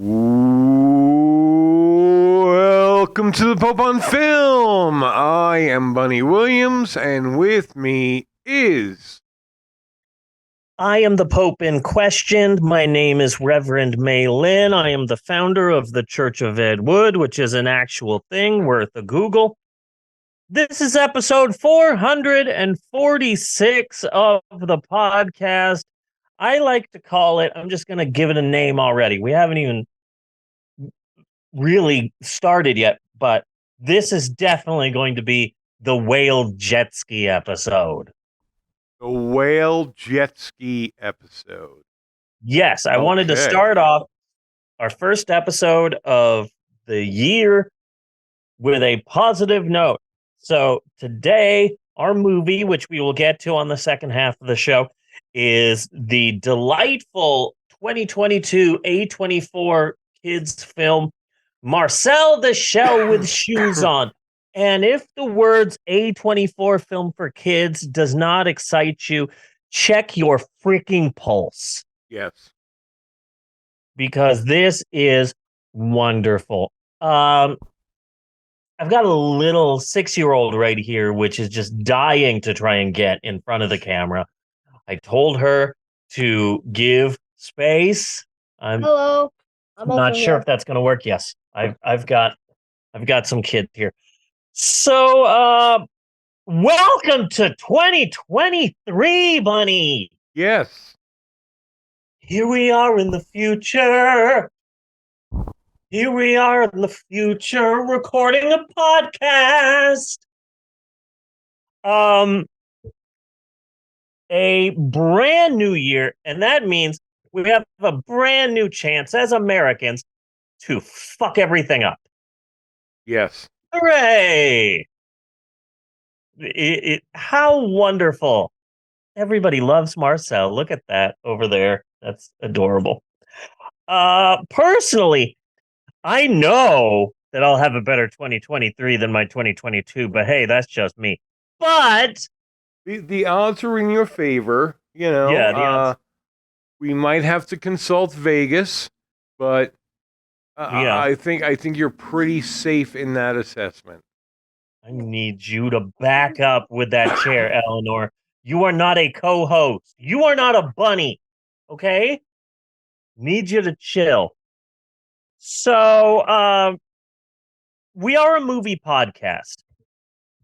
Welcome to the Pope on Film. I am Bunny Williams, and with me is... I am the Pope in question. My name is Reverend May Lynn. I am the founder of the Church of Ed Wood, which is an actual thing worth a Google. This is episode 446 of the podcast. I like to call it, I'm just going to give it a name already. We haven't even really started yet, but this is definitely going to be the whale jet ski episode. The whale jet ski episode. Yes, I wanted to start off our first episode of the year with a positive note. So today, our movie, which we will get to on the second half of the show, is the delightful 2022 A24 kids film, Marcel the Shell with Shoes On. And if the words A24 film for kids does not excite you, check your freaking pulse. Yes. Because this is wonderful. I've got a little 6-year-old right here, which is just dying to try and get in front of the camera. I told her to give space. Hello. I'm not sure if that's going to work. Yes, I've got some kids here. So, welcome to 2023, Bunny. Yes. Here we are in the future. Here we are in the future recording a podcast. A brand new year, and that means we have a brand new chance as Americans to fuck everything up. Yes. Hooray! How wonderful. Everybody loves Marcel. Look at that over there. That's adorable. Personally, I know that I'll have a better 2023 than my 2022, but hey, that's just me. But the odds are in your favor, you know. Yeah, the odds. We might have to consult Vegas, but Yeah. I think you're pretty safe in that assessment. I need you to back up with that chair, Eleanor. You are not a co-host. You are not a bunny. Okay? Need you to chill. So, we are a movie podcast,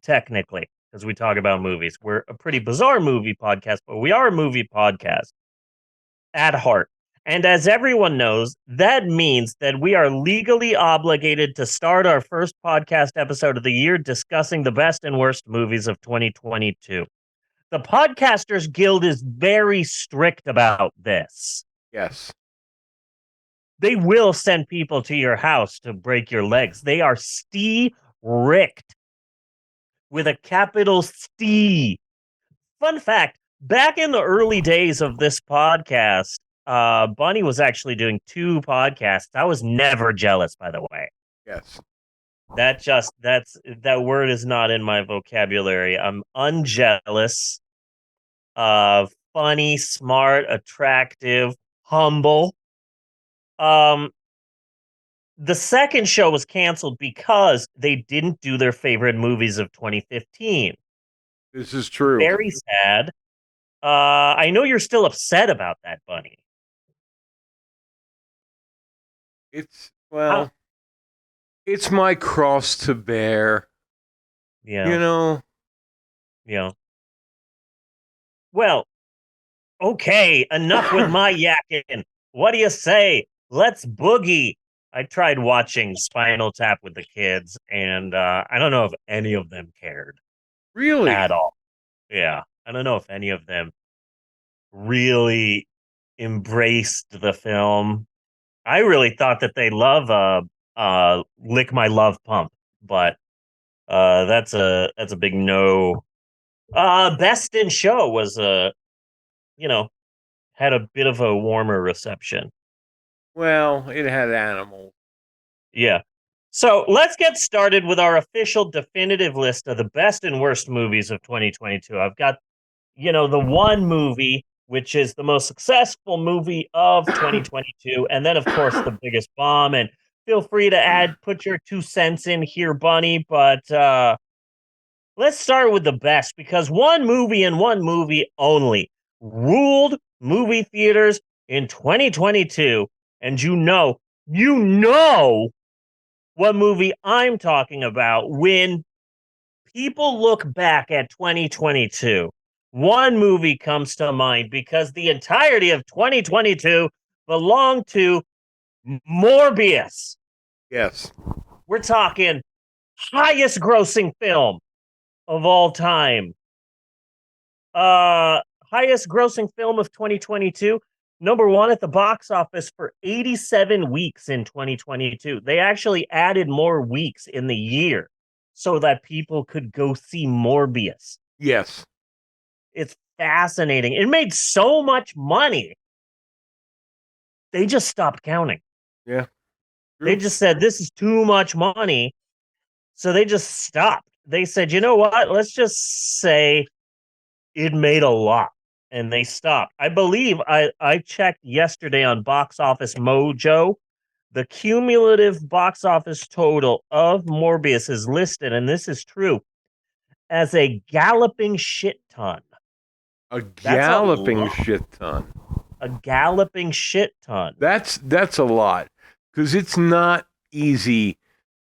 technically, because we talk about movies. We're a pretty bizarre movie podcast, but we are a movie podcast at heart. And as everyone knows, that means that we are legally obligated to start our first podcast episode of the year discussing the best and worst movies of 2022. The Podcasters Guild is very strict about this. Yes. They will send people to your house to break your legs. They are strict with a capital C. Fun fact, back in the early days of this podcast, Bunny was actually doing 2 podcasts. I was never jealous, by the way. Yes. That word is not in my vocabulary. I'm unjealous of funny, smart, attractive, humble. The second show was canceled because they didn't do their favorite movies of 2015. This is true. Very sad. I know you're still upset about that, Bunny. It's my cross to bear. Yeah. You know? Yeah. Well, okay, enough with my yakking. What do you say? Let's boogie. I tried watching Spinal Tap with the kids, and I don't know if any of them cared. Really? At all. Yeah. I don't know if any of them really embraced the film. I really thought that they love Lick My Love Pump, but that's a big no. Best in Show was had a bit of a warmer reception. Well, it had animals. Yeah. So let's get started with our official definitive list of the best and worst movies of 2022. I've got, the one movie which is the most successful movie of 2022. And then, of course, the biggest bomb. And feel free to put your 2 cents in here, Bunny. But let's start with the best, because one movie and one movie only ruled movie theaters in 2022. And you know what movie I'm talking about when people look back at 2022. One movie comes to mind because the entirety of 2022 belonged to Morbius. Yes. We're talking highest grossing film of all time. Highest grossing film of 2022. Number one at the box office for 87 weeks in 2022. They actually added more weeks in the year so that people could go see Morbius. Yes. It's fascinating. It made so much money. They just stopped counting. Yeah. True. They just said, this is too much money. So they just stopped. They said, you know what? Let's just say it made a lot. And they stopped. I believe I checked yesterday on Box Office Mojo. The cumulative box office total of Morbius is listed, and this is true, as a galloping shit ton. A galloping shit ton. A galloping shit ton. That's a lot, because it's not easy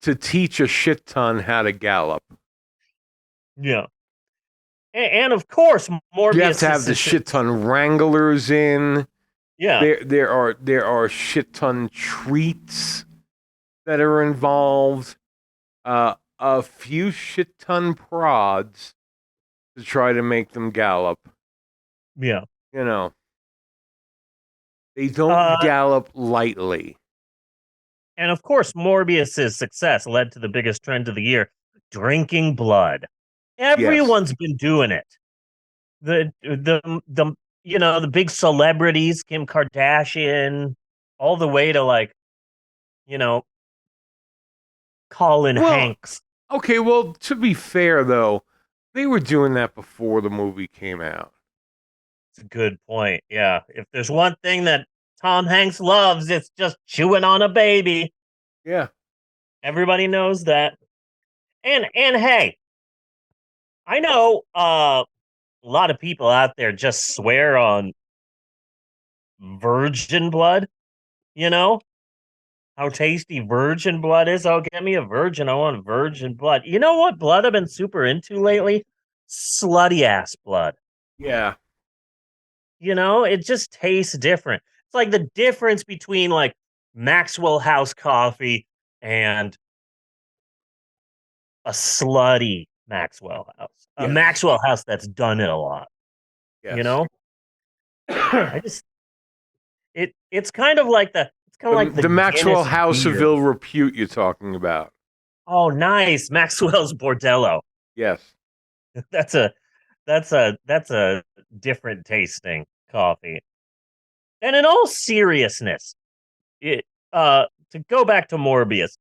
to teach a shit ton how to gallop. Yeah. And of course, Morbius. You have to have the shit ton wranglers in. Yeah. There are shit ton treats that are involved. A few shit ton prods to try to make them gallop. Yeah. You know, they don't gallop lightly. And of course, Morbius's success led to the biggest trend of the year: drinking blood. Everyone's been doing it. The the big celebrities, Kim Kardashian, all the way to Colin Hanks. Okay, well, to be fair though, they were doing that before the movie came out. It's a good point. Yeah, if there's one thing that Tom Hanks loves, it's just chewing on a baby. Yeah, everybody knows that. And hey, I know a lot of people out there just swear on virgin blood. You know how tasty virgin blood is. Oh, get me a virgin. I want virgin blood. You know what blood I've been super into lately? Slutty ass blood. Yeah. It just tastes different. It's like the difference between like Maxwell House coffee and a slutty Maxwell House. A Maxwell House that's done it a lot. Yes. I just it's kind of like the Maxwell House of ill repute you're talking about. Oh, nice. Maxwell's Bordello. Yes. That's a different tasting coffee. And in all seriousness, to go back to Morbius,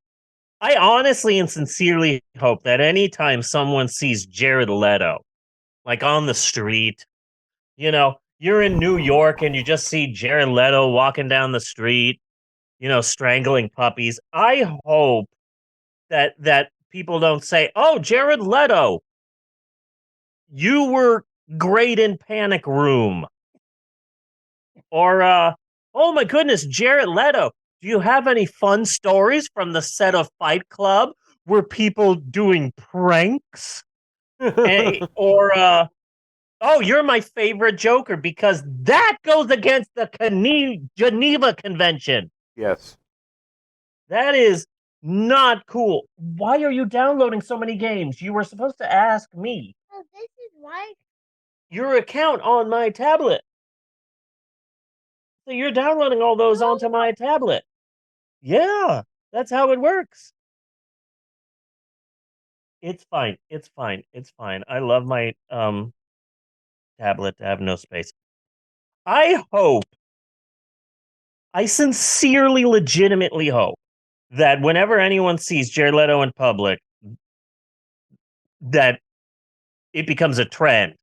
I honestly and sincerely hope that anytime someone sees Jared Leto, like on the street, you're in New York and you just see Jared Leto walking down the street, strangling puppies. I hope that people don't say, "Oh, Jared Leto, you were great in Panic Room," or "Oh my goodness, Jared Leto, do you have any fun stories from the set of Fight Club? Were people doing pranks?" Or "Oh, you're my favorite Joker," because that goes against the Geneva Convention. Yes. That is not cool. Why are you downloading so many games? You were supposed to ask me. Oh, this is why. Your account on my tablet. So you're downloading all those onto my tablet. Yeah, that's how it works. It's fine. It's fine. It's fine. I love my tablet to have no space. I sincerely, legitimately hope that whenever anyone sees Jared Leto in public, that it becomes a trend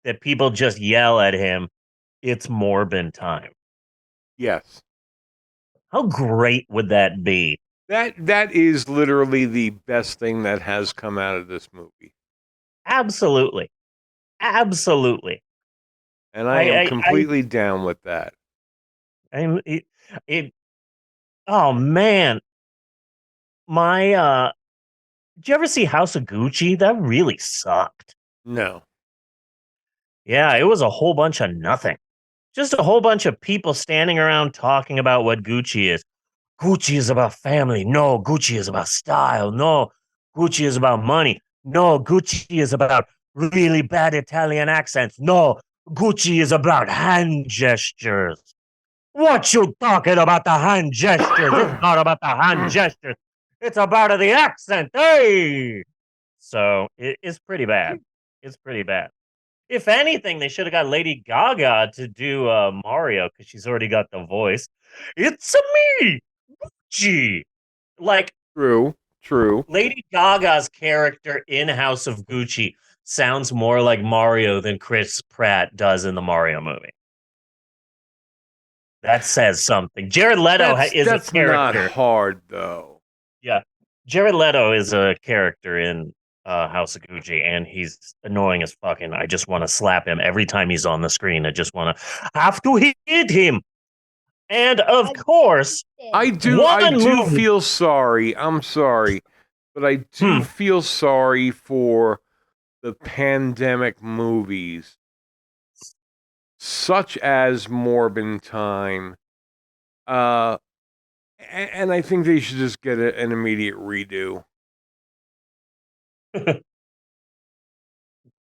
that people just yell at him it's Morbin time. Yes. How great would that be? That is literally the best thing that has come out of this movie. Absolutely. Absolutely. And I am completely down with that. Oh man. Did you ever see House of Gucci? That really sucked. No. Yeah, it was a whole bunch of nothing. Just a whole bunch of people standing around talking about what Gucci is. Gucci is about family. No, Gucci is about style. No, Gucci is about money. No, Gucci is about really bad Italian accents. No, Gucci is about hand gestures. What you talking about the hand gestures? It's not about the hand gestures. It's about the accent. Hey! So it's pretty bad. It's pretty bad. If anything, they should have got Lady Gaga to do Mario because she's already got the voice. It's me, Gucci. Like True. Lady Gaga's character in House of Gucci sounds more like Mario than Chris Pratt does in the Mario movie. That says something. Jared Leto is a character. That's not hard though. Yeah, Jared Leto is a character in House of Gucci, and he's annoying as fucking. I just want to slap him every time he's on the screen. I just want to have to hit him. And of course, I do feel sorry. I'm sorry, but I do feel sorry for the pandemic movies, such as Morbin Time. And I think they should just get an immediate redo.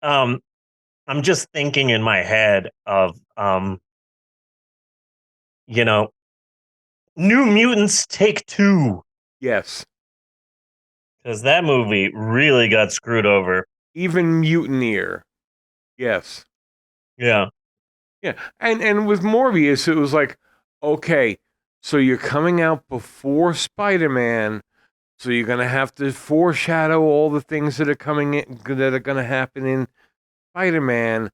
I'm just thinking in my head of New Mutants Take Two. Yes. Because that movie really got screwed over. Even Mutineer. Yes. Yeah. Yeah. And with Morbius, it was like, okay, so you're coming out before Spider-Man, so you're gonna have to foreshadow all the things that are coming in, that are gonna happen in Spider-Man.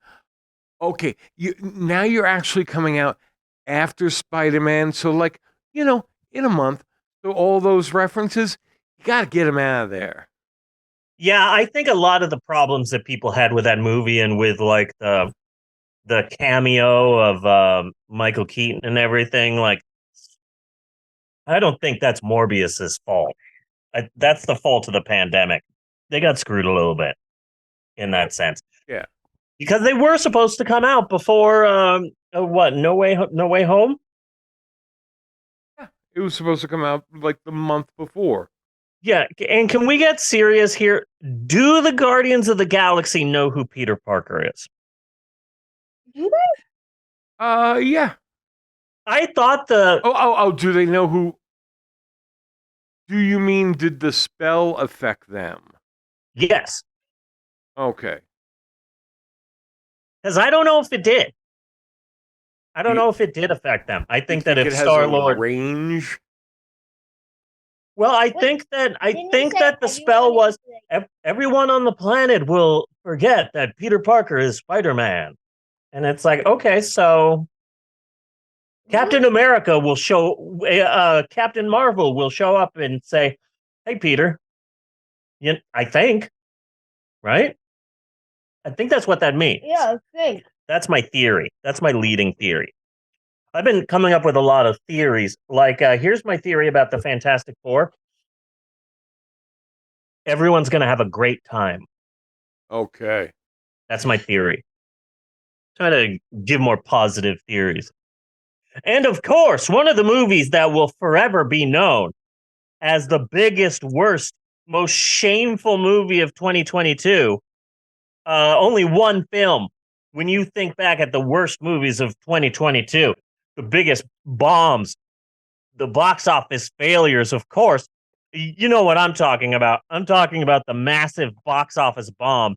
Okay, now you're actually coming out after Spider-Man, so like, in a month. So all those references, you gotta get them out of there. Yeah, I think a lot of the problems that people had with that movie and with like the cameo of Michael Keaton and everything, like I don't think that's Morbius's fault. That's the fault of the pandemic. They got screwed a little bit in that sense. Yeah, because they were supposed to come out before No Way Home. Yeah, it was supposed to come out like the month before. Yeah, and can we get serious here? Do the Guardians of the Galaxy know who Peter Parker is? Do they? Yeah. I thought do they know who? Do you mean did the spell affect them? Yes. Okay. Because I don't know if it did. I don't know if it did affect them. I think that if it Star-Lord has a range. Well, I think that the spell was everyone on the planet will forget that Peter Parker is Spider-Man. And it's like, okay, so Captain America will Captain Marvel will show up and say, "Hey, Peter," I think, right? I think that's what that means. Yeah, I think. That's my theory. That's my leading theory. I've been coming up with a lot of theories. Like, here's my theory about the Fantastic Four. Everyone's going to have a great time. Okay. That's my theory. Try to give more positive theories. And of course, one of the movies that will forever be known as the biggest, worst, most shameful movie of 2022. Only one film. When you think back at the worst movies of 2022, the biggest bombs, the box office failures, of course, you know what I'm talking about. I'm talking about the massive box office bomb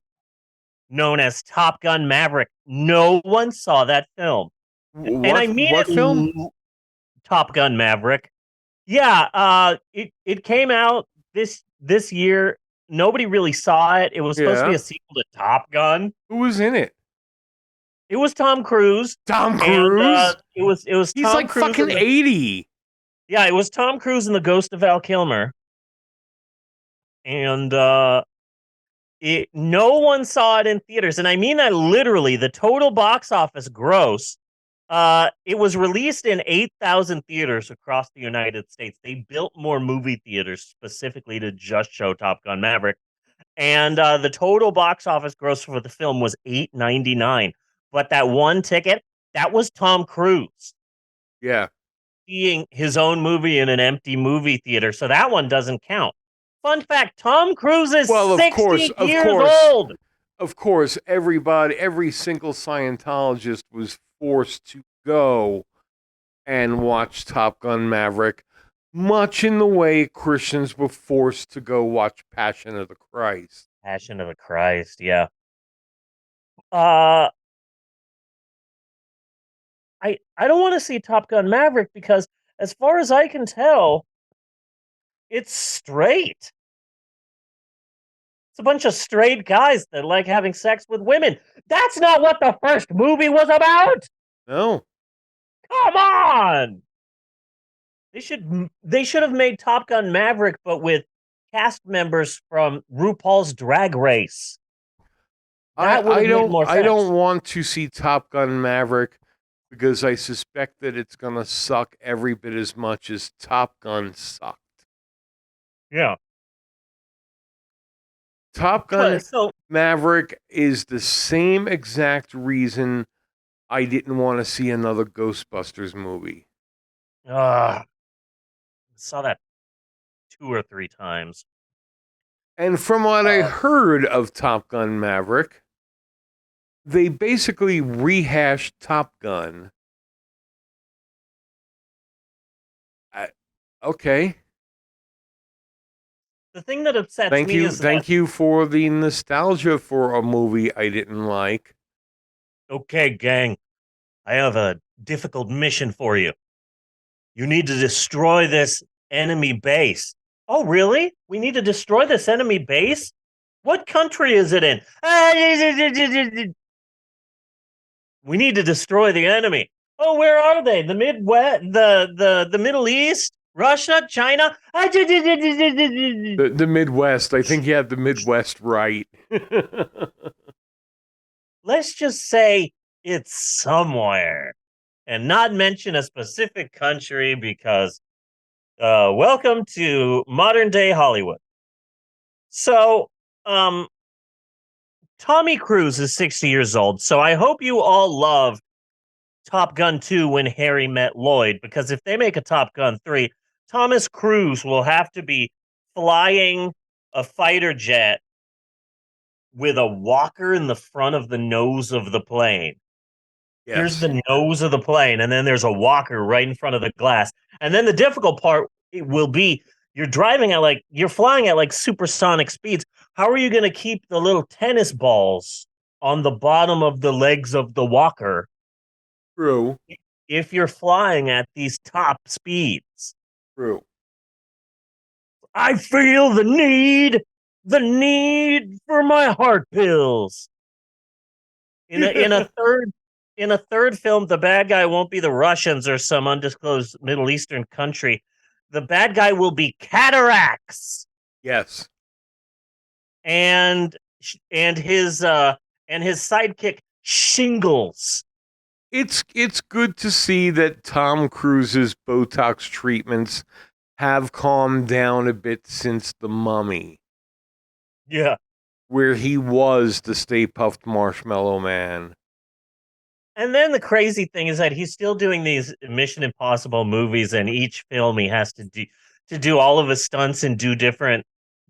known as Top Gun Maverick. No one saw that film. And I mean what film? Top Gun Maverick. Yeah, it came out this year. Nobody really saw it. It was supposed to be a sequel to Top Gun. Who was in it? It was Tom Cruise. Tom Cruise? It was He's Tom like Cruise fucking 80. Yeah, it was Tom Cruise and the Ghost of Val Kilmer. And no one saw it in theaters. And I mean that literally. The total box office gross, it was released in 8,000 theaters across the United States. They built more movie theaters specifically to just show Top Gun Maverick. And the total box office gross for the film was $8.99. But that one ticket, that was Tom Cruise. Yeah. Seeing his own movie in an empty movie theater. So that one doesn't count. Fun fact, Tom Cruise is 60 years old. Of course, every single Scientologist was forced to go and watch Top Gun Maverick, much in the way Christians were forced to go watch Passion of the Christ. Passion of the Christ, yeah. I don't want to see Top Gun Maverick because, as far as I can tell, it's straight. It's a bunch of straight guys that like having sex with women. That's not what the first movie was about. No. Come on. They should have made Top Gun Maverick, but with cast members from RuPaul's Drag Race. I don't want to see Top Gun Maverick because I suspect that it's gonna suck every bit as much as Top Gun sucked. Yeah. Top Gun Maverick is the same exact reason I didn't want to see another Ghostbusters movie. I saw that 2 or 3 times. And from what I heard of Top Gun Maverick, they basically rehashed Top Gun. Okay. The thing that upsets me is thank you for the nostalgia for a movie I didn't like. Okay, gang. I have a difficult mission for you. You need to destroy this enemy base. Oh, really? We need to destroy this enemy base? What country is it in? We need to destroy the enemy. Oh, where are they? The Midwest, the Middle East, Russia, China. The Midwest. I think you have the Midwest right. Let's just say it's somewhere and not mention a specific country because welcome to modern day Hollywood. So, Tommy Cruise is 60 years old. So I hope you all love Top Gun 2 When Harry Met Lloyd, because if they make a Top Gun 3, Thomas Cruise will have to be flying a fighter jet with a walker in the front of the nose of the plane. Yes. Here's the nose of the plane, and then there's a walker right in front of the glass. And then the difficult part will be you're flying at like supersonic speeds. How are you going to keep the little tennis balls on the bottom of the legs of the walker? True. If you're flying at these top speeds. True. I feel the need for my heart pills. In a third film, the bad guy won't be the Russians or some undisclosed Middle Eastern country. The bad guy will be cataracts. Yes. And his sidekick shingles. It's good to see that Tom Cruise's Botox treatments have calmed down a bit since The Mummy. Yeah. Where he was the Stay Puft Marshmallow Man. And then the crazy thing is that he's still doing these Mission Impossible movies, and each film he has to do all of his stunts and do different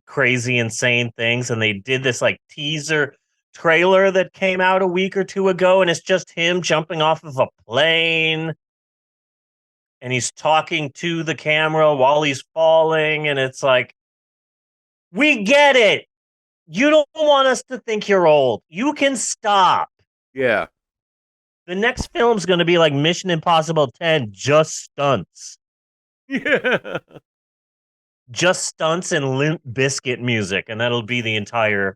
crazy, insane things. And they did this like teaser trailer that came out a week or 2 ago, and it's just him jumping off of a plane. And he's talking to the camera while he's falling, and it's like, we get it. You don't want us to think you're old. You can stop. Yeah. The next film's going to be like Mission Impossible 10, just stunts. Yeah. Just stunts and Limp Bizkit music, and that'll be the entirety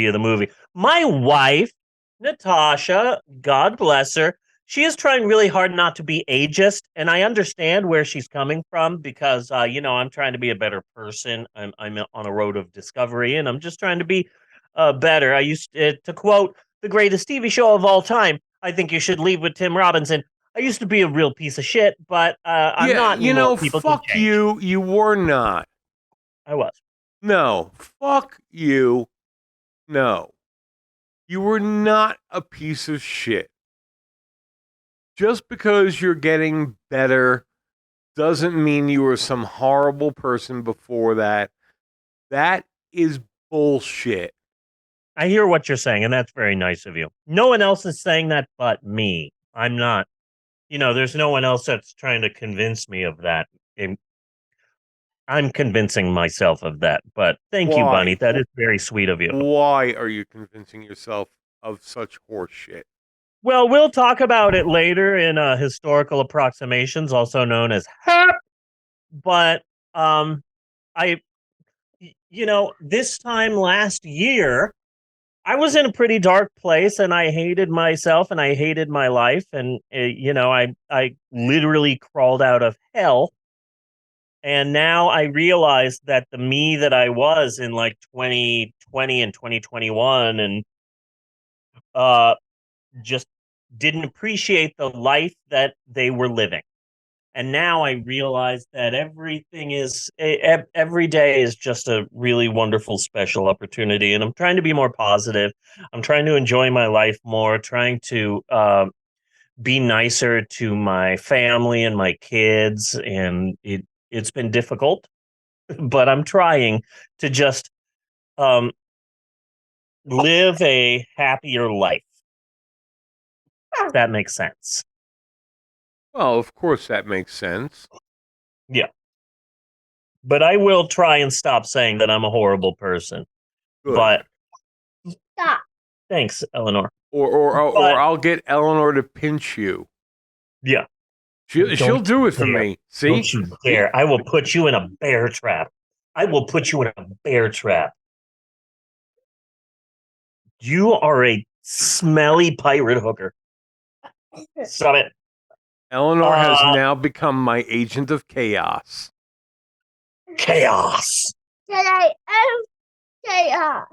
of the movie. My wife Natasha, God bless her, she is trying really hard not to be ageist, and I understand where she's coming from because, I'm trying to be a better person. I'm on a road of discovery, and I'm just trying to be better. I used to quote the greatest TV show of all time. I think you should leave with Tim Robinson. I used to be a real piece of shit, but I'm Yeah, not anymore. People can fuck change. you. You were not. I was. No, fuck you. No. You were not a piece of shit. Just because you're getting better doesn't mean you were some horrible person before that. That is bullshit. I hear what you're saying, and that's very nice of you. No one else is saying that but me. I'm not. There's no one else that's trying to convince me of that. I'm convincing myself of that. But thank you, Bunny. Why? That is very sweet of you. Why are you convincing yourself of such horseshit? Well, we'll talk about it later in historical approximations, also known as HAP. But I, this time last year, I was in a pretty dark place, and I hated myself, and I hated my life, and I literally crawled out of hell. And now I realize that the me that I was in like 2020 and 2021 and uh just didn't appreciate the life that they were living. And now I realize that every day is just a really wonderful special opportunity, and I'm trying to be more positive. I'm trying to enjoy my life more, trying to be nicer to my family and my kids, and it's been difficult, but I'm trying to just um, live a happier life. If that makes sense. Well, of course that makes sense. Yeah. But I will try and stop saying that I'm a horrible person. Good. But Stop. thanks, Eleanor. Or I'll get Eleanor to pinch you. Yeah. She'll do it for me. See? Don't you dare. I will put you in a bear trap. I will put you in a bear trap. You are a smelly pirate hooker. Stop it. Eleanor has now become my agent of chaos. Chaos. Today is chaos.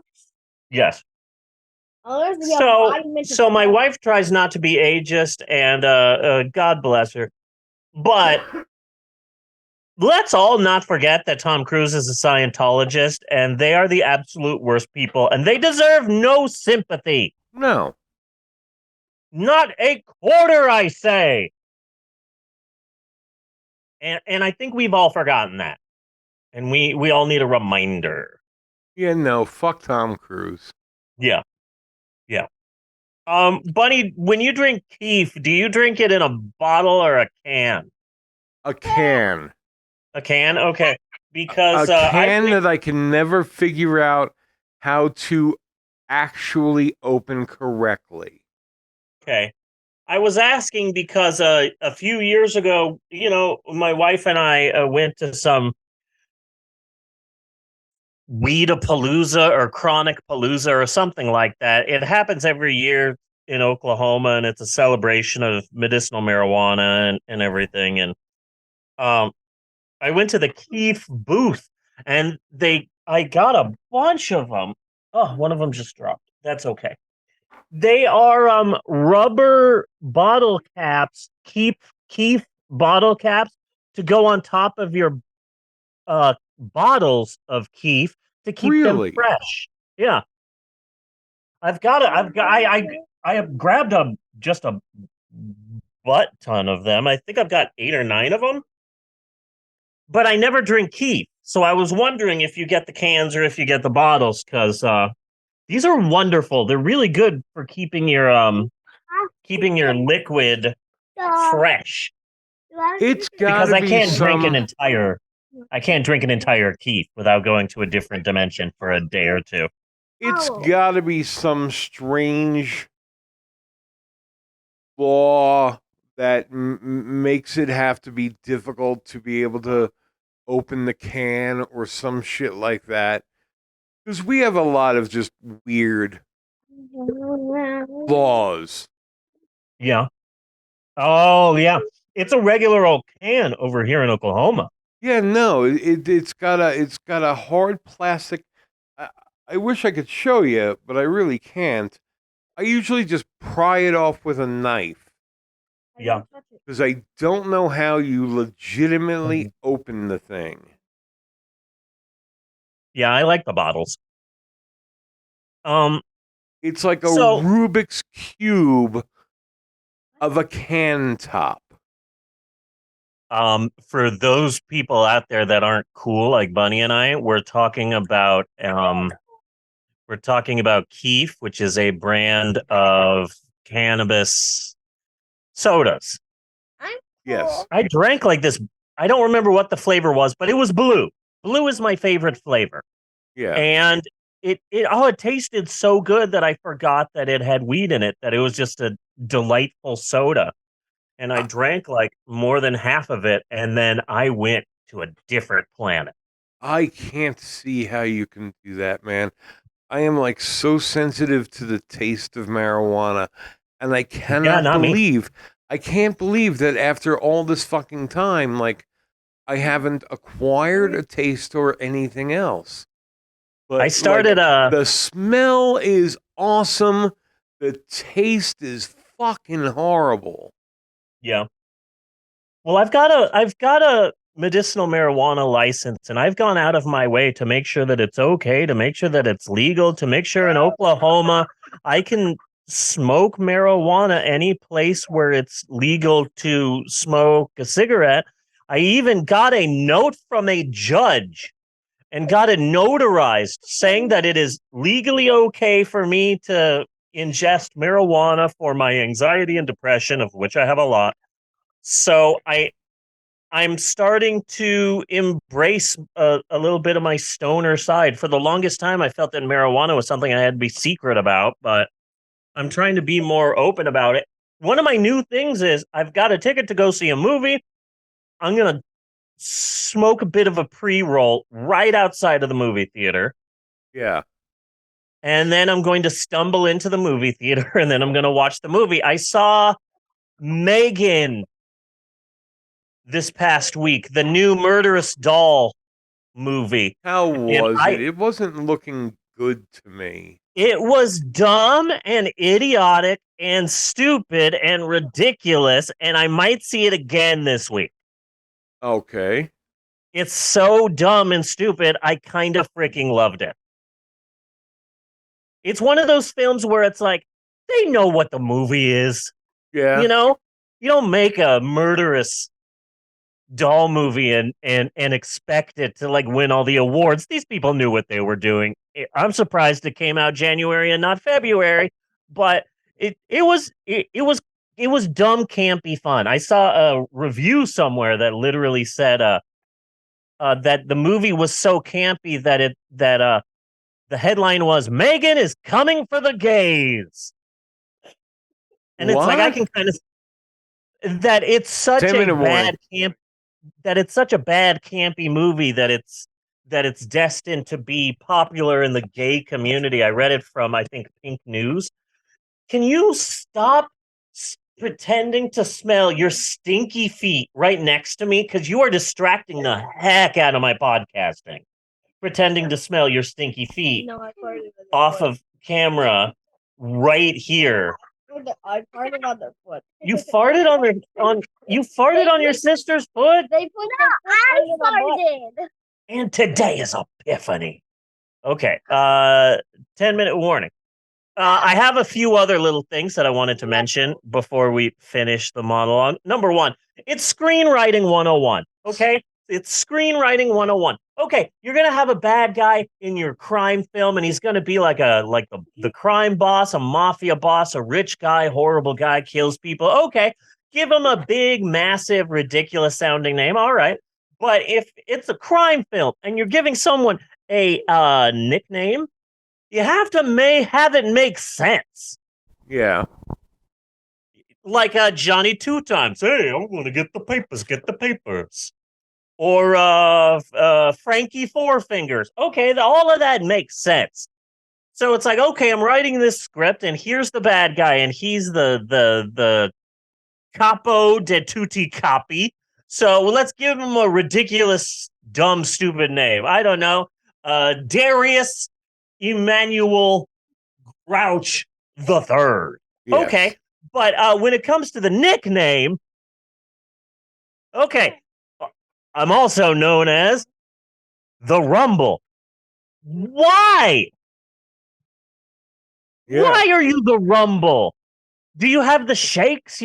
Yes. Oh, So my wife tries not to be ageist, and God bless her. But let's all not forget that Tom Cruise is a Scientologist, and they are the absolute worst people, and they deserve no sympathy. No. Not a quarter, I say. And I think we've all forgotten that. And we all need a reminder. Yeah, no, fuck Tom Cruise. Yeah. Yeah. Bunny, when you drink Keef, do you drink it in a bottle or a can? A can. A can? Okay. Because a can that I can never figure out how to actually open correctly. Okay. I was asking because a few years ago, my wife and I went to some Weed-a-palooza or Chronic Palooza or something like that. It happens every year in Oklahoma, and it's a celebration of medicinal marijuana and everything. And I went to the Keef booth, and I got a bunch of them. Oh, one of them just dropped. That's okay. They are rubber bottle caps, Keef bottle caps to go on top of your bottles of Keef to keep them fresh. Yeah. I have grabbed just a butt ton of them. I think I've got 8 or 9 of them. But I never drink Keef. So I was wondering if you get the cans or if you get the bottles, because these are wonderful. They're really good for keeping your liquid fresh. It's got because I can't drink an entire Keef without going to a different dimension for a day or two. It's got to be some strange law that makes it have to be difficult to be able to open the can or some shit like that. Because we have a lot of just weird Laws. Yeah. Oh, yeah. It's a regular old can over here in Oklahoma. Yeah, no, it's got a hard plastic. I, I wish I could show you, but I really can't. I usually just pry it off with a knife Yeah. because I don't know how you legitimately open the thing. Yeah, I like the bottles. It's like a So Rubik's cube of a can top. for those people out there that aren't cool like Bunny and I, we're talking about Keef, which is a brand of cannabis sodas. Yes. I drank like this. I don't remember what the flavor was, but it was blue. Blue is my favorite flavor. Yeah. And it tasted so good that I forgot that it had weed in it, that it was just a delightful soda. And I drank like more than half of it, and then I went to a different planet. I can't see how you can do that, man. I am like so sensitive to the taste of marijuana, and Yeah, not me. I can't believe that after all this fucking time, like I haven't acquired a taste or anything else. I But started like the smell is awesome. The taste is fucking horrible. yeah. Well, I've got a medicinal marijuana license, and I've gone out of my way to make sure that it's okay, to make sure that it's legal, to make sure in Oklahoma I can smoke marijuana any place where it's legal to smoke a cigarette. I even got a note from a judge and got it notarized saying that it is legally okay for me to ingest marijuana for my anxiety and depression, of which I have a lot. So I'm starting to embrace a little bit of my stoner side. For the longest time, I felt that marijuana was something I had to be secret about, but I'm trying to be more open about it. One of my new things is I've got a ticket to go see a movie. I'm going to smoke a bit of a pre-roll right outside of the movie theater. Yeah. And then I'm going to stumble into the movie theater and then I'm going to watch the movie. I saw Megan this past week, the new Murderous Doll movie. How And was it? It wasn't looking good to me. it was dumb and idiotic and stupid and ridiculous. And I might see it again this week. Okay. It's so dumb and stupid. I kind of freaking loved it. It's one of those films where it's like, they know what the movie is. Yeah. You know, you don't make a murderous doll movie and expect it to like win all the awards. These people knew what they were doing. I'm surprised it came out January and not February, but it was dumb campy fun. I saw a review somewhere that literally said that the movie was so campy that the headline was Megan is coming for the gays. And it's like I What? can kind of that it's such a 10-minute warning. bad camp that it's such a bad campy movie that it's destined to be popular in the gay community. I read it from I think Pink News. Can you stop pretending to smell your stinky feet right next to me, because you are distracting the heck out of my podcasting? Pretending to smell your stinky feet off of camera right here. I farted on their foot. You farted on your sister's foot? They put I farted. And today is Epiphany. Okay. 10-minute warning. I have a few other little things that I wanted to mention before we finish the monologue. Number one, it's screenwriting 101. Okay. It's screenwriting 101. Okay, you're gonna have a bad guy in your crime film, and he's gonna be like the crime boss, a mafia boss, a rich guy, horrible guy, kills people. Okay, give him a big, massive, ridiculous sounding name. All right, but if it's a crime film and you're giving someone a nickname, you have to have it make sense. Yeah. Like Johnny Two Times. Hey, I'm going to get the papers. Get the papers. Or Frankie Four Fingers. Okay, all of that makes sense. So it's like, okay, I'm writing this script, and here's the bad guy, and he's the capo de tutti capi. So let's give him a ridiculous, dumb, stupid name. I don't know. Darius Emmanuel Grouch the Third. Yes. Okay, but when it comes to the nickname, okay, I'm also known as the Rumble. Why? Yeah. Why are you the Rumble? Do you have the shakes?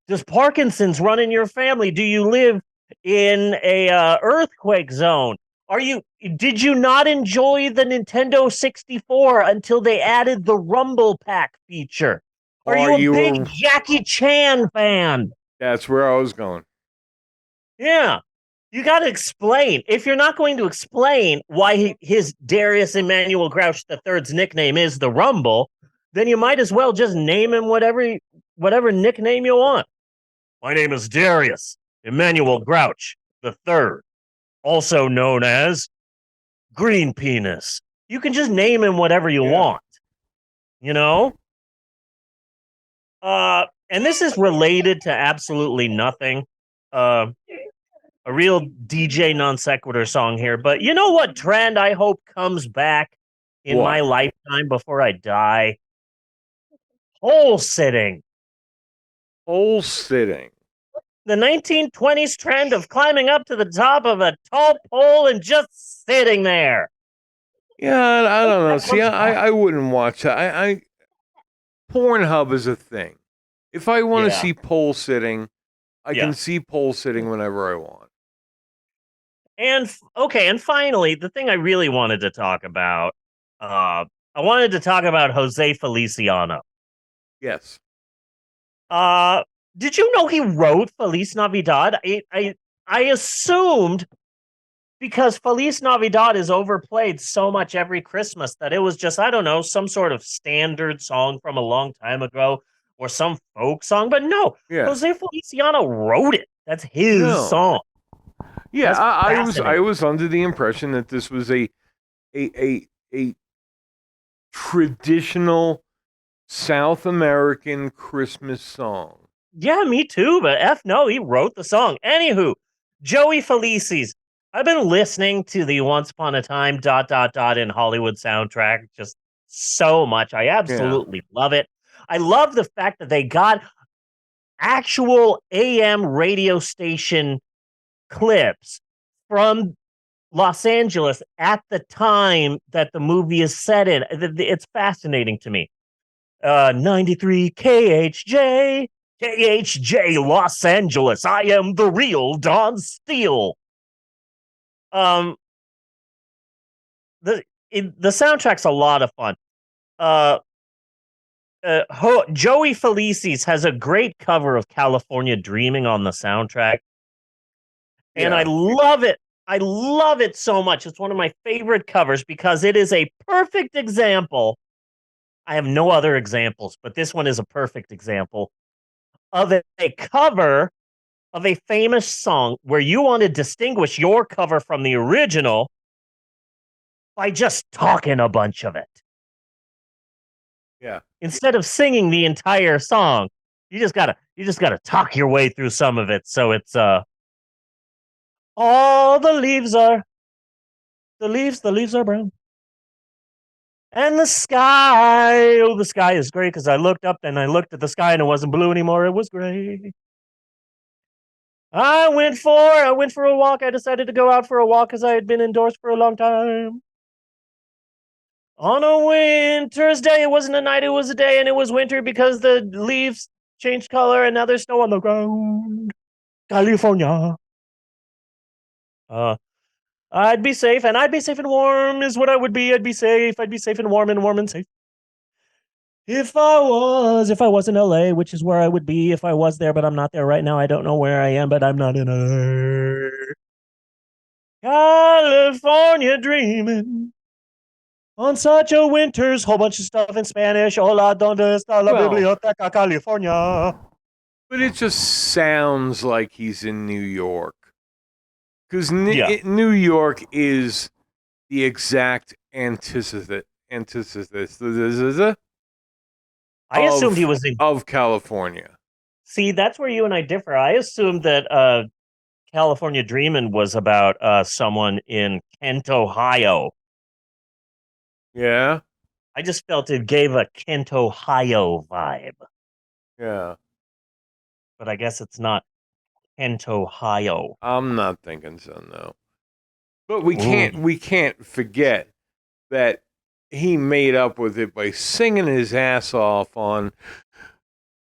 Does Parkinson's run in your family? Do you live in a earthquake zone? Did you not enjoy the Nintendo 64 until they added the Rumble Pack feature? Are you a big Jackie Chan fan? That's where I was going. Yeah. You got to explain. If you're not going to explain why his Darius Emmanuel Grouch III's nickname is the Rumble, then you might as well just name him whatever nickname you want. My name is Darius Emmanuel Grouch III, also known as Green Penis. You can just name him whatever you want. You know? And this is related to absolutely nothing. A real DJ non sequitur song here, but you know what trend I hope comes back in my lifetime before I die? Pole sitting. Pole sitting. The 1920s trend of climbing up to the top of a tall pole and just sitting there. Yeah, I don't know. See, I wouldn't watch that. Pornhub is a thing. If I want to see pole sitting, I can see pole sitting whenever I want. And finally, the thing I really wanted to talk about, I wanted to talk about Jose Feliciano. Yes. Did you know he wrote Feliz Navidad? I assumed because Feliz Navidad is overplayed so much every Christmas that it was just, I don't know, some sort of standard song from a long time ago or some folk song. But no, Jose Feliciano wrote it. That's his song. Yeah, I was under the impression that this was a traditional South American Christmas song. Yeah, me too, but no, he wrote the song. Anywho, Joey Felices. I've been listening to the Once Upon a Time ... in Hollywood soundtrack just so much. I absolutely love it. I love the fact that they got actual AM radio station clips from Los Angeles at the time that the movie is set in. It's fascinating to me. 93 KHJ Los Angeles. I am the real Don Steele. The soundtrack's a lot of fun. Joey Felices has a great cover of California Dreaming on the soundtrack. And I love it. I love it so much. It's one of my favorite covers because it is a perfect example. I have no other examples, but this one is a perfect example of a cover of a famous song where you want to distinguish your cover from the original by just talking a bunch of it. Yeah. Instead of singing the entire song, you just gotta talk your way through some of it. So it's all the leaves are brown. And the sky, the sky is gray because I looked up and I looked at the sky and it wasn't blue anymore, it was gray. I went for a walk. I decided to go out for a walk because I had been indoors for a long time. On a winter's day, it wasn't a night, it was a day, and it was winter because the leaves changed color and now there's snow on the ground. California. I'd be safe, and I'd be safe and warm is what I would be. I'd be safe and warm and safe. If I was in LA, which is where I would be if I was there, but I'm not there right now. I don't know where I am, but I'm not in LA. California dreaming on such a winter's whole bunch of stuff in Spanish. Hola, donde está la biblioteca, California? But it just sounds like he's in New York. Because New York is the exact antithesis antithesis I assumed he was in. of California. See, that's where you and I differ. I assumed that California Dreamin' was about someone in Kent, Ohio. Yeah, I just felt it gave a Kent, Ohio vibe, yeah. but I guess it's not Kent, Ohio. I'm not thinking so, no. But Ooh. we can't forget that he made up with it by singing his ass off on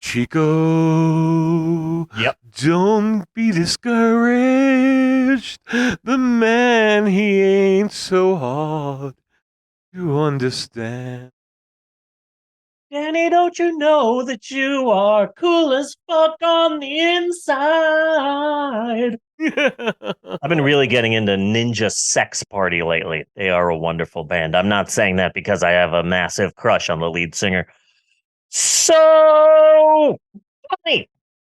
Chico. Yep. Don't be discouraged. The man, he ain't so hard to understand. Danny, don't you know that you are cool as fuck on the inside? I've been really getting into Ninja Sex Party lately. They are a wonderful band. I'm not saying that because I have a massive crush on the lead singer. So, funny.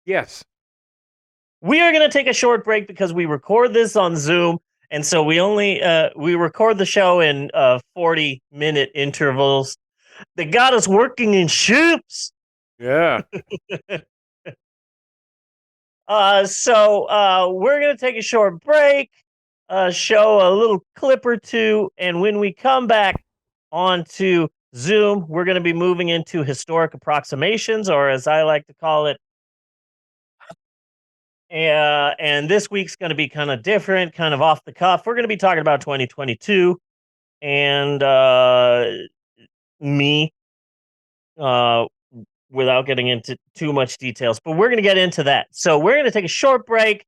Yes. We are going to take a short break because we record this on Zoom, and so we record the show in 40-minute intervals. They got us working in shifts. Yeah. So we're going to take a short break, show a little clip or two, and when we come back onto Zoom, we're going to be moving into historic approximations, or as I like to call it. And this week's going to be kind of different, kind of off the cuff. We're going to be talking about 2022 and me, without getting into too much details, but we're going to get into that. So we're going to take a short break.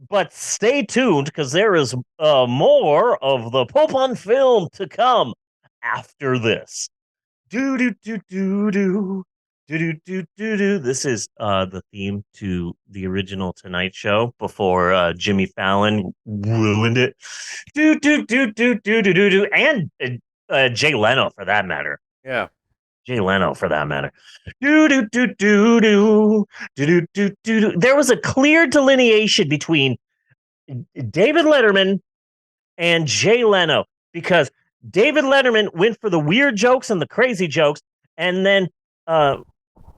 But stay tuned because there is more of the Pope on Film to come after this. Do do do do do do do do do. This is the theme to the original Tonight Show before Jimmy Fallon ruined it. Do do do do do do do do, and Jay Leno for that matter. Yeah. Jay Leno for that matter. Do do do do do do do do do. There was a clear delineation between David Letterman and Jay Leno because David Letterman went for the weird jokes and the crazy jokes, and then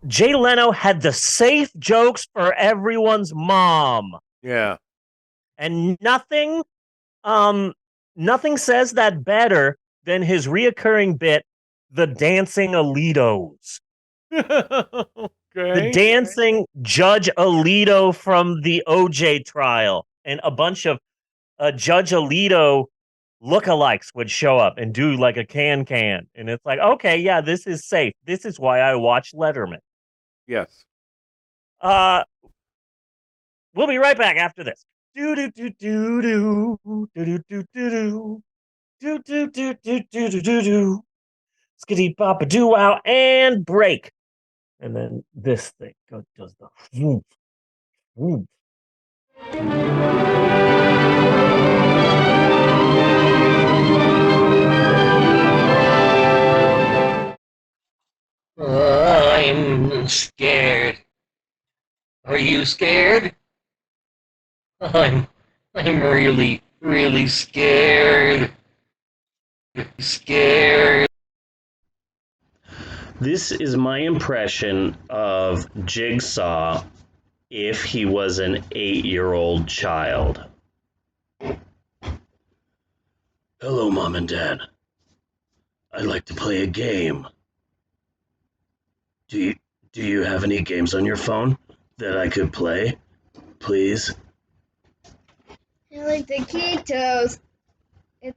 Jay Leno had the safe jokes for everyone's mom. Yeah. And nothing says that better than his reoccurring bit, the dancing Alitos. Okay. The dancing Judge Alito from the OJ trial, and a bunch of Judge Alito lookalikes would show up and do like a can. And it's like, okay, yeah, this is safe. This is why I watch Letterman. Yes. We'll be right back after this. Do do do do do do do do do do do do do do do do. Skitty papa doo wow and break. And then this thing does the whoop, whoop. I'm scared. Are you scared? I'm really, really scared. Scared. This is my impression of Jigsaw if he was an 8-year-old child. Hello, Mom and Dad. I'd like to play a game. Do you have any games on your phone that I could play? Please? I like the Ketos. I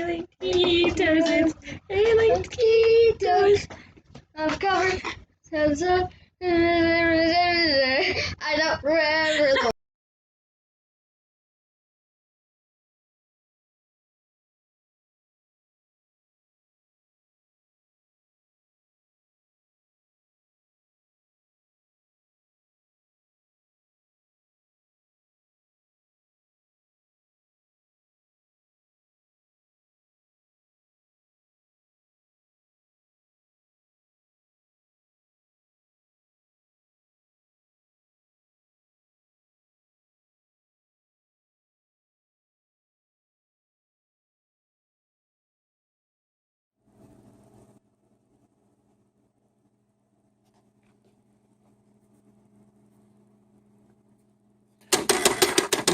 like Ketos. I like Ketos. I'm covered. I don't remember.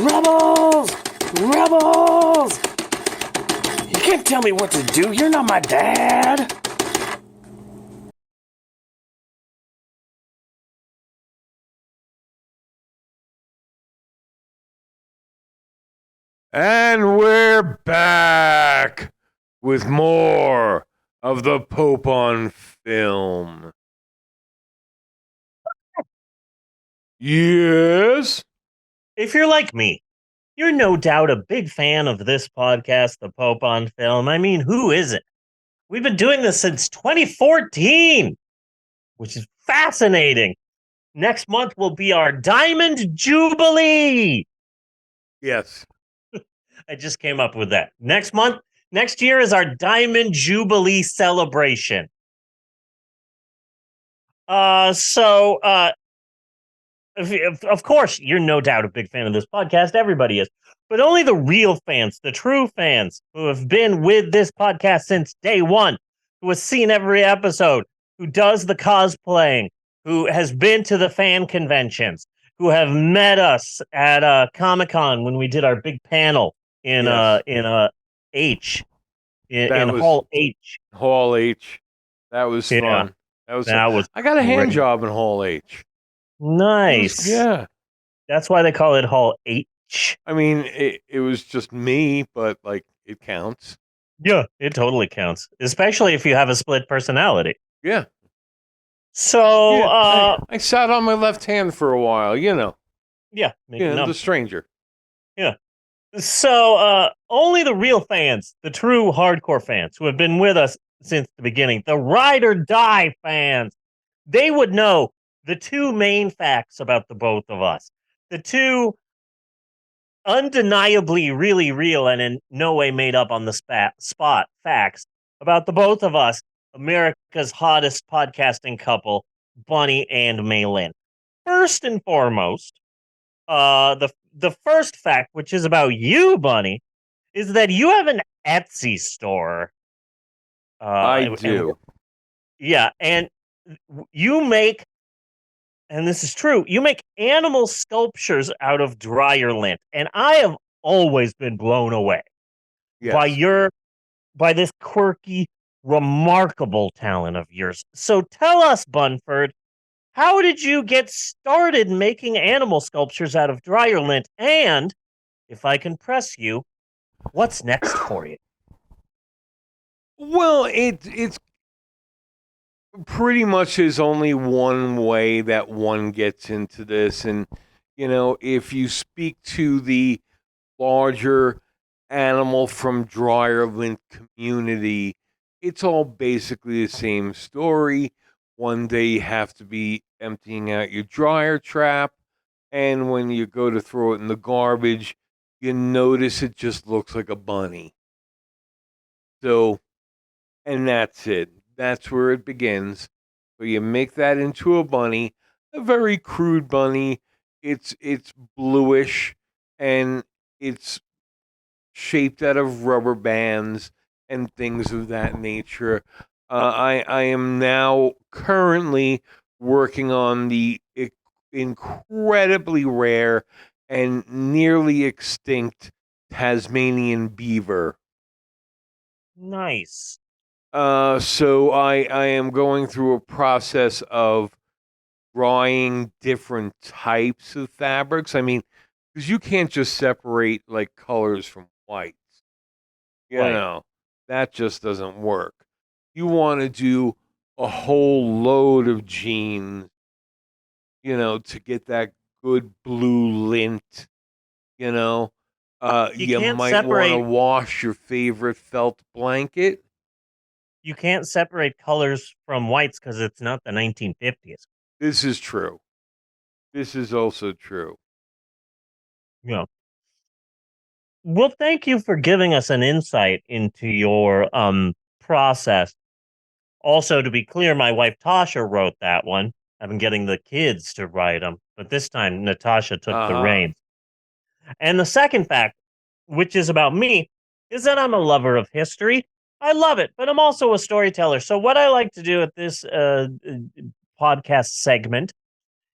Rebels! Rebels! You can't tell me what to do. You're not my dad. And we're back with more of the Pope on film. Yes? If you're like me, you're no doubt a big fan of this podcast, The Pope on Film. I mean, who isn't? We've been doing this since 2014, which is fascinating. Next month will be our Diamond Jubilee. Yes. I just came up with that. Next year is our Diamond Jubilee celebration. Of course, you're no doubt a big fan of this podcast. Everybody is. But only the real fans, the true fans who have been with this podcast since day one, who has seen every episode, who does the cosplaying, who has been to the fan conventions, who have met us at Comic-Con when we did our big panel in Yes. in Hall H. Hall H. That was Yeah. fun. That was I got a hand great. job in Hall H. Nice. Yeah. That's why they call it Hall H. I mean, it was just me, but like it counts. Yeah, it totally counts, especially if you have a split personality. Yeah. So, Yeah, I sat on my left hand for a while, you know. yeah, The stranger. So, only the real fans, the true hardcore fans who have been with us since the beginning, the ride or die fans, they would know the two main facts about the both of us. The two undeniably really real and in no way made up on the spot facts about the both of us, America's hottest podcasting couple, Bunny and Maylin. First and foremost, the first fact, which is about you, Bunny, is that you have an Etsy store. I do. And you make, and this is true, you make animal sculptures out of dryer lint, and I have always been blown away Yes. by this quirky, remarkable talent of yours. So tell us, Bunford, how did you get started making animal sculptures out of dryer lint? And if I can press you, what's next for you? Well, it's pretty much is only one way that one gets into this, and if you speak to the larger animal from dryer lint community, it's all basically the same story. One day you have to be emptying out your dryer trap, and when you go to throw it in the garbage, you notice it just looks like a bunny. So, and that's it. That's where it begins. So you make that into a bunny, a very crude bunny. It's bluish, and it's shaped out of rubber bands and things of that nature. I am now currently working on the incredibly rare and nearly extinct Tasmanian beaver. Nice. So I am going through a process of drawing different types of fabrics. I mean, because you can't just separate like colors from whites. Right. That just doesn't work. You want to do a whole load of jeans, to get that good blue lint, you know. You can't might want to separate wash your favorite felt blanket. you can't separate colors from whites because it's not the 1950s. This is true. This is also true. Yeah. Well, thank you for giving us an insight into your process. Also, to be clear, my wife Tasha wrote that one. I've been getting the kids to write them, but this time Natasha took the reins. And the second fact, which is about me, is that I'm a lover of history. I love it, but I'm also a storyteller. So what I like to do at this podcast segment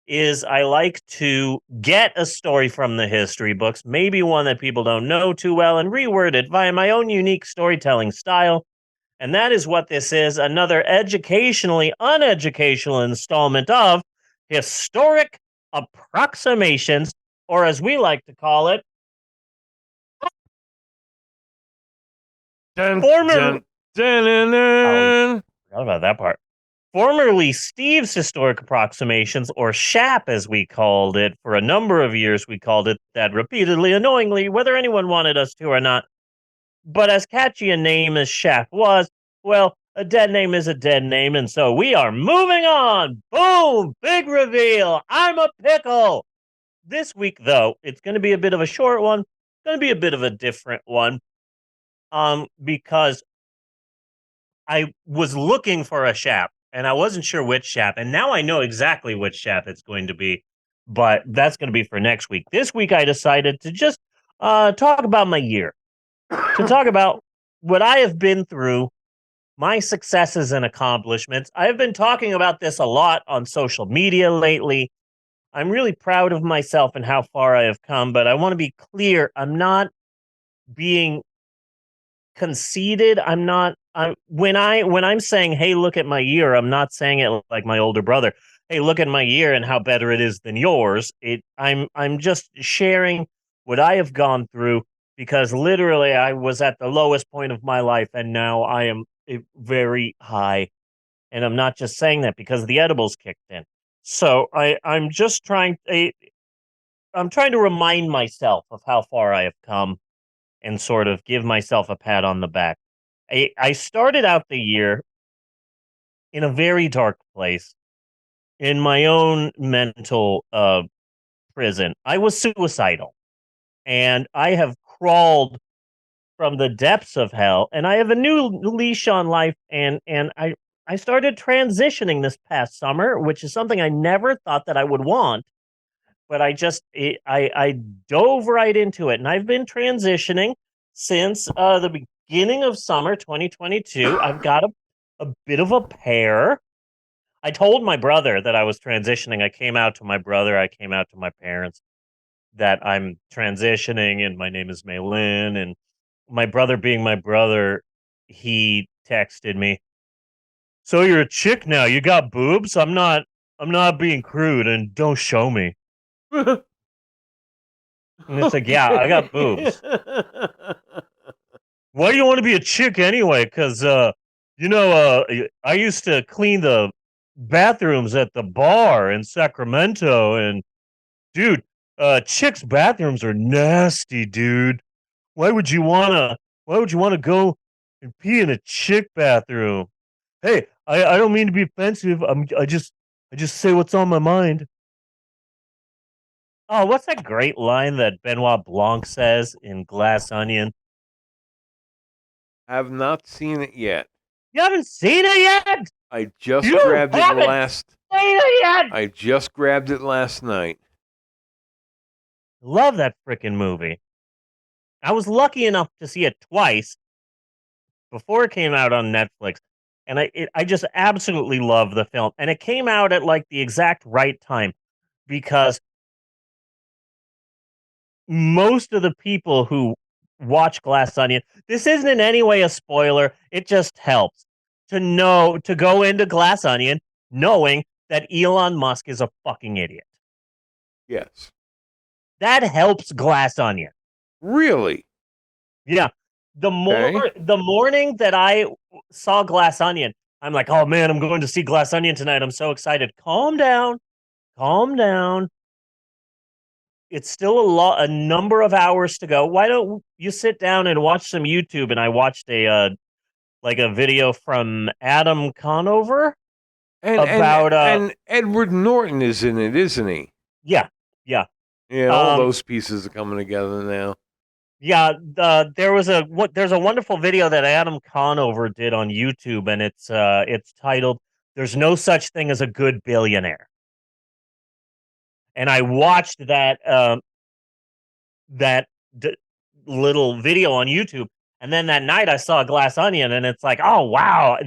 is I like to get a story from the history books, maybe one that people don't know too well, and reword it via my own unique storytelling style. And that is what this is, another educationally uneducational installment of Historic Approximations, or as we like to call it, formerly... Dun. Forgot about that part. Formerly Steve's Historic Approximations, or SHAP as we called it. For a number of years we called it that repeatedly, annoyingly, whether anyone wanted us to or not. But as catchy a name as SHAP was, well, a dead name is a dead name, and so we are moving on. Boom! Big reveal. I'm a pickle. This week, though, it's going to be a bit of a short one. It's going to be a bit of a different one. Because I was looking for a SHAP, and I wasn't sure which SHAP, and now I know exactly which SHAP it's going to be, but that's going to be for next week. This week, I decided to just talk about my year, to talk about what I have been through, my successes and accomplishments. I've been talking about this a lot on social media lately. I'm really proud of myself and how far I have come, but I want to be clear. I'm not being conceited. When I'm saying, hey, look at my year, I'm not saying it like my older brother. Hey, look at my year and how better it is than yours. I'm just sharing what I have gone through, because literally I was at the lowest point of my life and now I am very high. And I'm not just saying that because the edibles kicked in. So I'm trying to remind myself of how far I have come and sort of give myself a pat on the back. I started out the year in a very dark place, in my own mental prison. I was suicidal, and I have crawled from the depths of hell, and I have a new leash on life, and I started transitioning this past summer, which is something I never thought that I would want. But I dove right into it, and I've been transitioning since the beginning of summer 2022. I've got a bit of a pair. I told my brother that I was transitioning. I came out to my brother. I came out to my parents that I'm transitioning, and my name is Maylin. And my brother, being my brother, he texted me, "So you're a chick now? You got boobs? I'm not being crude, and don't show me." And it's like, yeah, I got boobs. Why do you want to be a chick anyway? Because, I used to clean the bathrooms at the bar in Sacramento. And, dude, chicks' bathrooms are nasty, dude. Why would you want to go and pee in a chick bathroom? Hey, I don't mean to be offensive. I just say what's on my mind. Oh, what's that great line that Benoit Blanc says in Glass Onion? Have not seen it yet. You haven't seen it yet? I just You grabbed it haven't last. Seen it yet? I just grabbed it last night. Love that freaking movie. I was lucky enough to see it twice before it came out on Netflix, and I just absolutely love the film. And it came out at like the exact right time, because most of the people who watch Glass Onion, this isn't in any way a spoiler. It just helps to go into Glass Onion knowing that Elon Musk is a fucking idiot. Yes. That helps Glass Onion. Really? Yeah. The morning that I saw Glass Onion, I'm like, oh man, I'm going to see Glass Onion tonight. I'm so excited. Calm down. Calm down. It's still a number of hours to go. Why don't you sit down and watch some YouTube? And I watched a video from Adam Conover about and Edward Norton is in it, isn't he? Yeah. Yeah, all those pieces are coming together now. Yeah, there's a wonderful video that Adam Conover did on YouTube, and it's titled "There's No Such Thing as a Good Billionaire." And I watched little video on YouTube, and then that night I saw Glass Onion, and it's like, oh wow,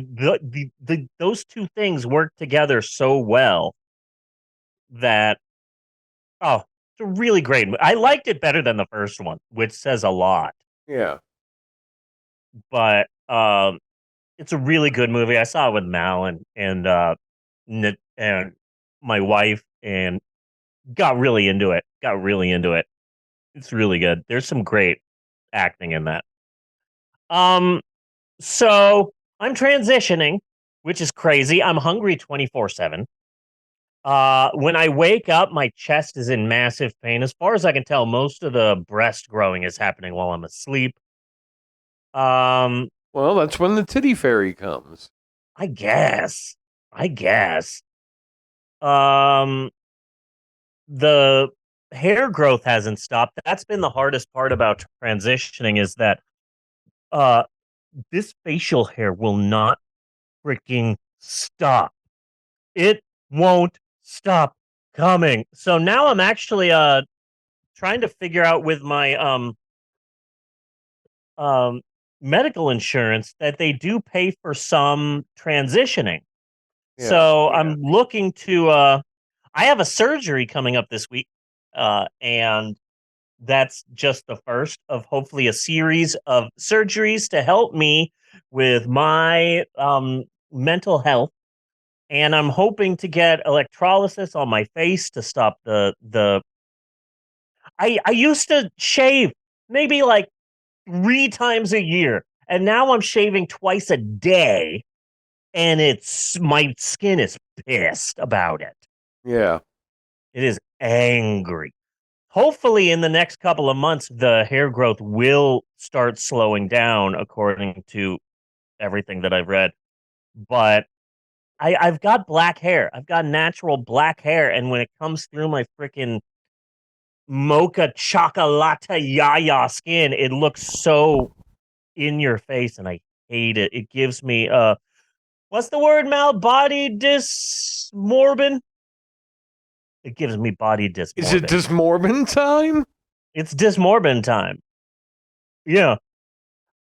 those two things work together so well that it's a really great movie. I liked it better than the first one, which says a lot. Yeah. But it's a really good movie. I saw it with Mal and my wife, and got really into it. It's really good. There's some great acting in that. So I'm transitioning, which is crazy. I'm hungry 24/7. When I wake up, my chest is in massive pain. As far as I can tell, most of the breast growing is happening while I'm asleep. Well, that's when the titty fairy comes. I guess. Um, the hair growth hasn't stopped. That's been the hardest part about transitioning, is that this facial hair will not freaking stop. It won't stop coming. So now I'm actually trying to figure out with my um medical insurance that they do pay for some transitioning. Yeah. So I'm looking to I have a surgery coming up this week, and that's just the first of hopefully a series of surgeries to help me with my mental health. And I'm hoping to get electrolysis on my face to stop the. I used to shave maybe like 3 times a year, and now I'm shaving twice a day, and it's my skin is pissed about it. Yeah. It is angry. Hopefully, in the next couple of months, the hair growth will start slowing down, according to everything that I've read. But I've got black hair. I've got natural black hair, and when it comes through my freaking mocha chocolata yaya skin, it looks so in your face, and I hate it. It gives me what's the word, Mal? Body dysmorbin. It gives me body dysmorbin. Is it dysmorbin time? It's dysmorbin time. Yeah.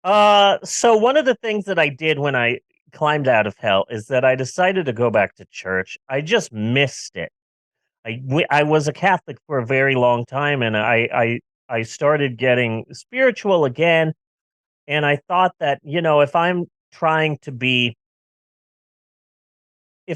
So one of the things that I did when I climbed out of hell is that I decided to go back to church. I just missed it. I was a Catholic for a very long time, and I started getting spiritual again, and I thought that, if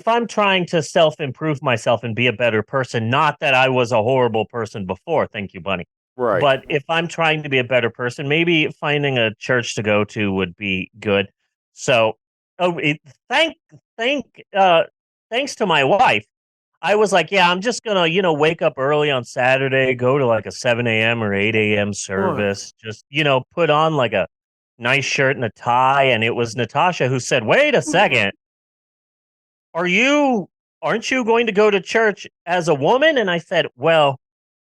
I'm trying to self-improve myself and be a better person, not that I was a horrible person before, thank you, Bunny. Right. But if I'm trying to be a better person, maybe finding a church to go to would be good. So, thank, thanks to my wife, I was like, yeah, I'm just gonna, wake up early on Saturday, go to like a 7 a.m. or 8 a.m. service, just, put on like a nice shirt and a tie. And it was Natasha who said, "Wait a second, aren't you going to go to church as a woman?" And I said, "Well,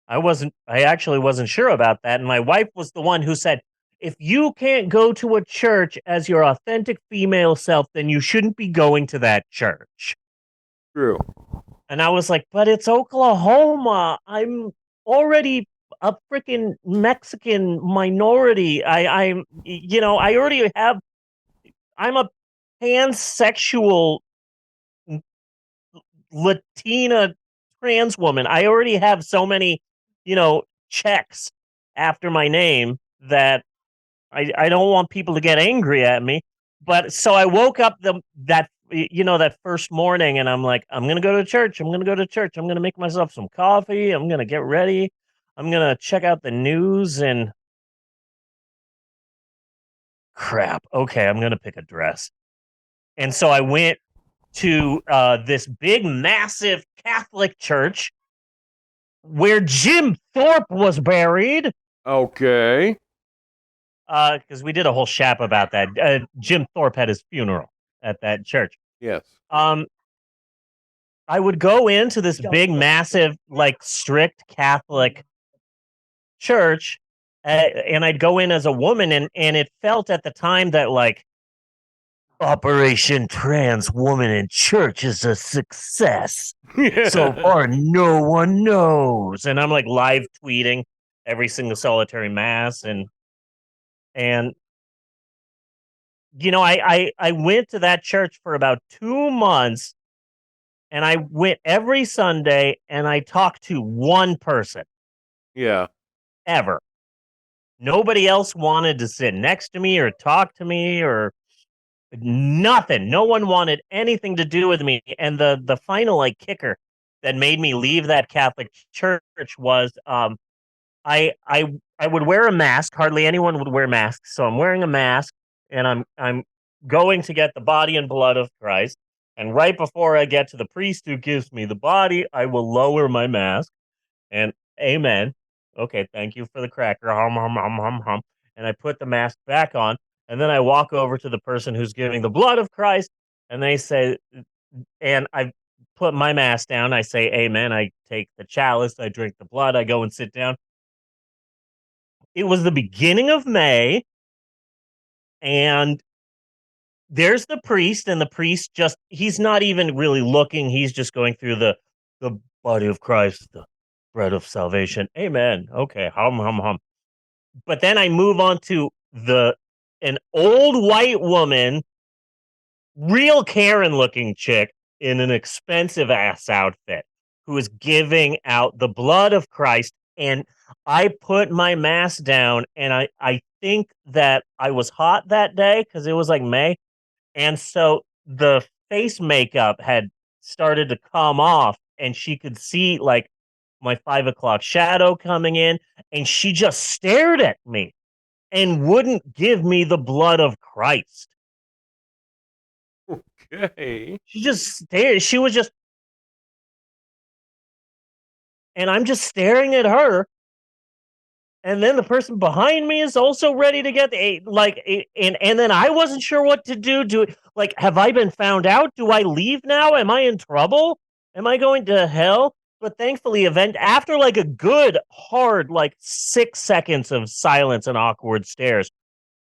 I actually wasn't sure about that." And my wife was the one who said, "If you can't go to a church as your authentic female self, then you shouldn't be going to that church." True. And I was like, "But it's Oklahoma. I'm already a freaking Mexican minority. I already have, I'm a pansexual Latina trans woman. I already have so many, checks after my name that I don't want people to get angry at me." But so I woke up that first morning, and I'm like, I'm gonna go to church. I'm gonna go to church. I'm gonna make myself some coffee. I'm gonna get ready. I'm gonna check out the news, and crap. Okay, I'm gonna pick a dress. And so I went to this big, massive Catholic church where Jim Thorpe was buried. Okay. Because we did a whole shap about that. Jim Thorpe had his funeral at that church. Yes. I would go into this big, massive, like strict Catholic church, and I'd go in as a woman, and it felt at the time that like Operation Trans Woman in Church is a success. Yeah. So far, no one knows. And I'm like live tweeting every single solitary mass, and I went to that church for about 2 months, And I went every Sunday and I talked to one person. Yeah. Ever. Nobody else wanted to sit next to me or talk to me or nothing. No one wanted anything to do with me. And the final like kicker that made me leave that Catholic church was I I would wear a mask. Hardly anyone would wear masks. So I'm wearing a mask and I'm going to get the body and blood of Christ. And right before I get to the priest who gives me the body, I will lower my mask and amen. Okay, thank you for the cracker. Hum hum hum hum hum. And I put the mask back on, and then I walk over to the person who's giving the blood of Christ, and they say, and I put my mask down. I say amen. I take the chalice. I drink the blood. I go and sit down. It was the beginning of May, and there's the priest, and the priest he's not even really looking. He's just going through the body of Christ, the bread of salvation. Amen. Okay. Hum hum hum. But then I move on to an old white woman, real Karen looking chick in an expensive ass outfit who is giving out the blood of Christ. And I put my mask down and I think that I was hot that day because it was like May. And so the face makeup had started to come off and she could see like my 5 o'clock shadow coming in and she just stared at me and wouldn't give me the blood of Christ. Okay. She just stared. She was just, and I'm just staring at her. And then the person behind me is also ready to get and then I wasn't sure what to do. Have I been found out? Do I leave now? Am I in trouble? Am I going to hell? But thankfully, after like a good hard 6 seconds of silence and awkward stares,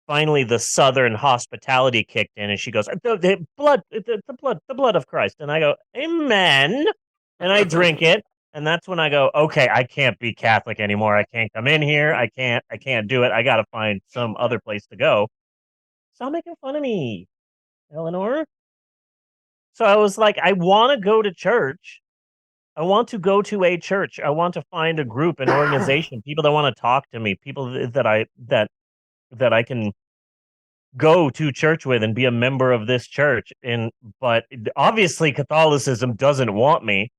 finally the Southern hospitality kicked in, and she goes, "The blood, the blood of Christ." And I go, "Amen," and I drink it. And that's when I go, okay, I can't be Catholic anymore. I can't come in here. I can't do it. I got to find some other place to go. Stop making fun of me, Eleanor. So I was like, I want to go to church. I want to go to a church. I want to find a group, an organization, people that want to talk to me, people that I can go to church with and be a member of this church. But obviously Catholicism doesn't want me.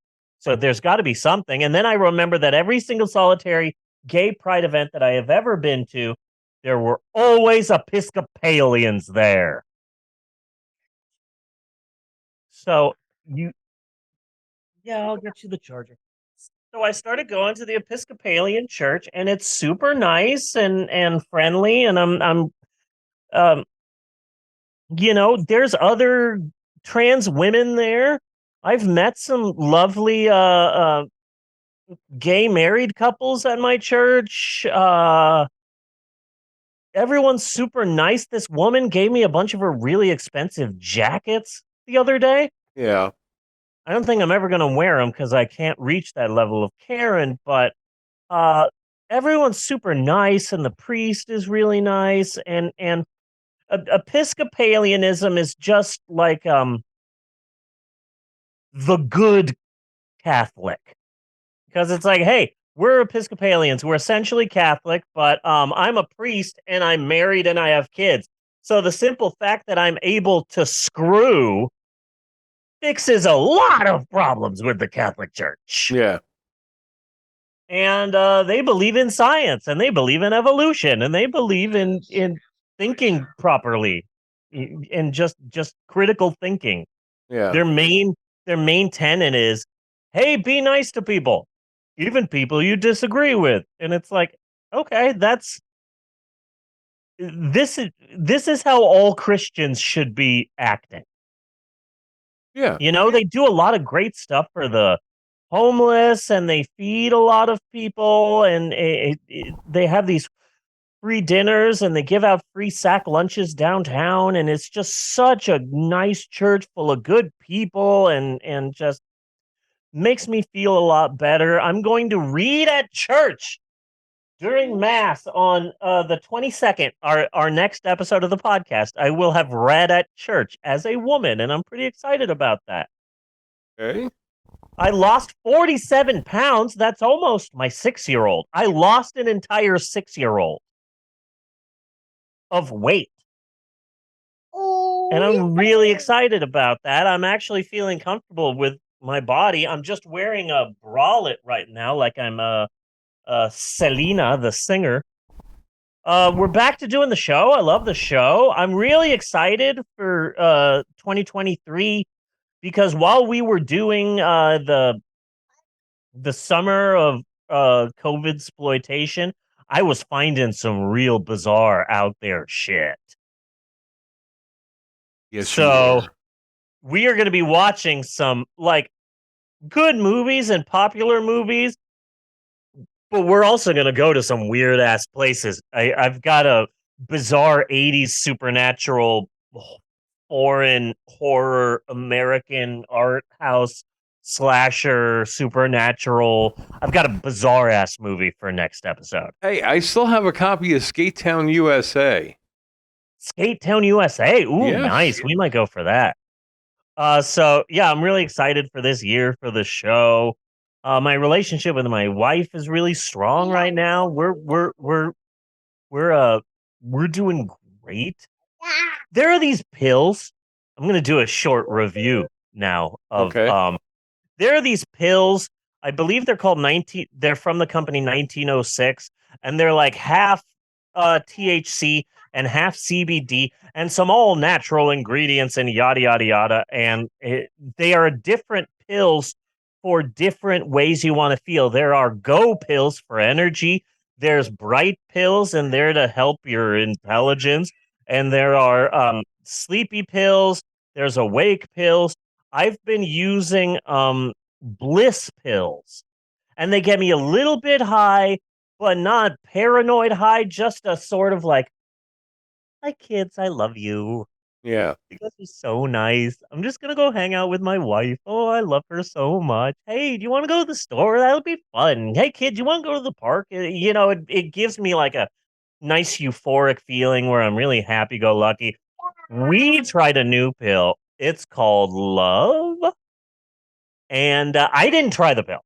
So there's got to be something. And then I remember that every single solitary gay pride event that I have ever been to, there were always Episcopalians there. So I'll get you the charger. So I started going to the Episcopalian church, and it's super nice and friendly. And I'm there's other trans women there. I've met some lovely gay married couples at my church. Everyone's super nice. This woman gave me a bunch of her really expensive jackets the other day. Yeah. I don't think I'm ever going to wear them because I can't reach that level of Karen, but everyone's super nice and the priest is really nice and Episcopalianism is just like the good Catholic, because it's like, hey, we're Episcopalians, we're essentially Catholic, but I'm a priest and I'm married and I have kids. So the simple fact that I'm able to screw fixes a lot of problems with the Catholic Church. Yeah. And they believe in science and they believe in evolution and they believe in thinking properly and just critical thinking. Yeah. Their main tenet is, hey, be nice to people, even people you disagree with. And it's like, okay, this is how all Christians should be acting. Yeah. They do a lot of great stuff for the homeless and they feed a lot of people and they have these free dinners and they give out free sack lunches downtown, and it's just such a nice church full of good people and just makes me feel a lot better. I'm going to read at church during mass on the 22nd, our next episode of the podcast. I will have read at church as a woman, and I'm pretty excited about that. Okay. I lost 47 pounds. That's almost my 6-year-old. I lost an entire 6-year-old of weight. And I'm really excited about that. I'm actually feeling comfortable with my body. I'm just wearing a bralette right now, like I'm Selena, the singer. We're back to doing the show. I love the show. I'm really excited for 2023 because while we were doing the summer of COVID exploitation, I was finding some real bizarre out there shit. Yes, So we are going to be watching some like good movies and popular movies, but we're also going to go to some weird ass places. I've got a bizarre 80s supernatural foreign horror American art house slasher supernatural. I've got a bizarre ass movie for next episode. Hey, I still have a copy of Skate Town USA. Skate Town USA. Ooh, Yes. nice. We might go for that. So yeah, I'm really excited for this year for the show. My relationship with my wife is really strong right now. We're doing great. There are these pills. I'm gonna do a short review now of Okay. there are these pills. I believe they're called 19. They're from the company 1906, and they're like half THC and half CBD and some all natural ingredients and yada yada yada. And they are different pills for different ways you want to feel. There are go pills for energy. There's bright pills, and they're to help your intelligence. And there are sleepy pills. There's awake pills. I've been using bliss pills, and they get me a little bit high, but not paranoid high, just a sort of like, hi kids, I love you. Yeah. You guys are so nice. I'm just gonna go hang out with my wife. Oh, I love her so much. Hey, do you want to go to the store? That'll be fun. Hey kids, you want to go to the park? You know, it gives me like a nice euphoric feeling where I'm really happy go lucky. We tried a new pill. It's called Love. And I didn't try the pill.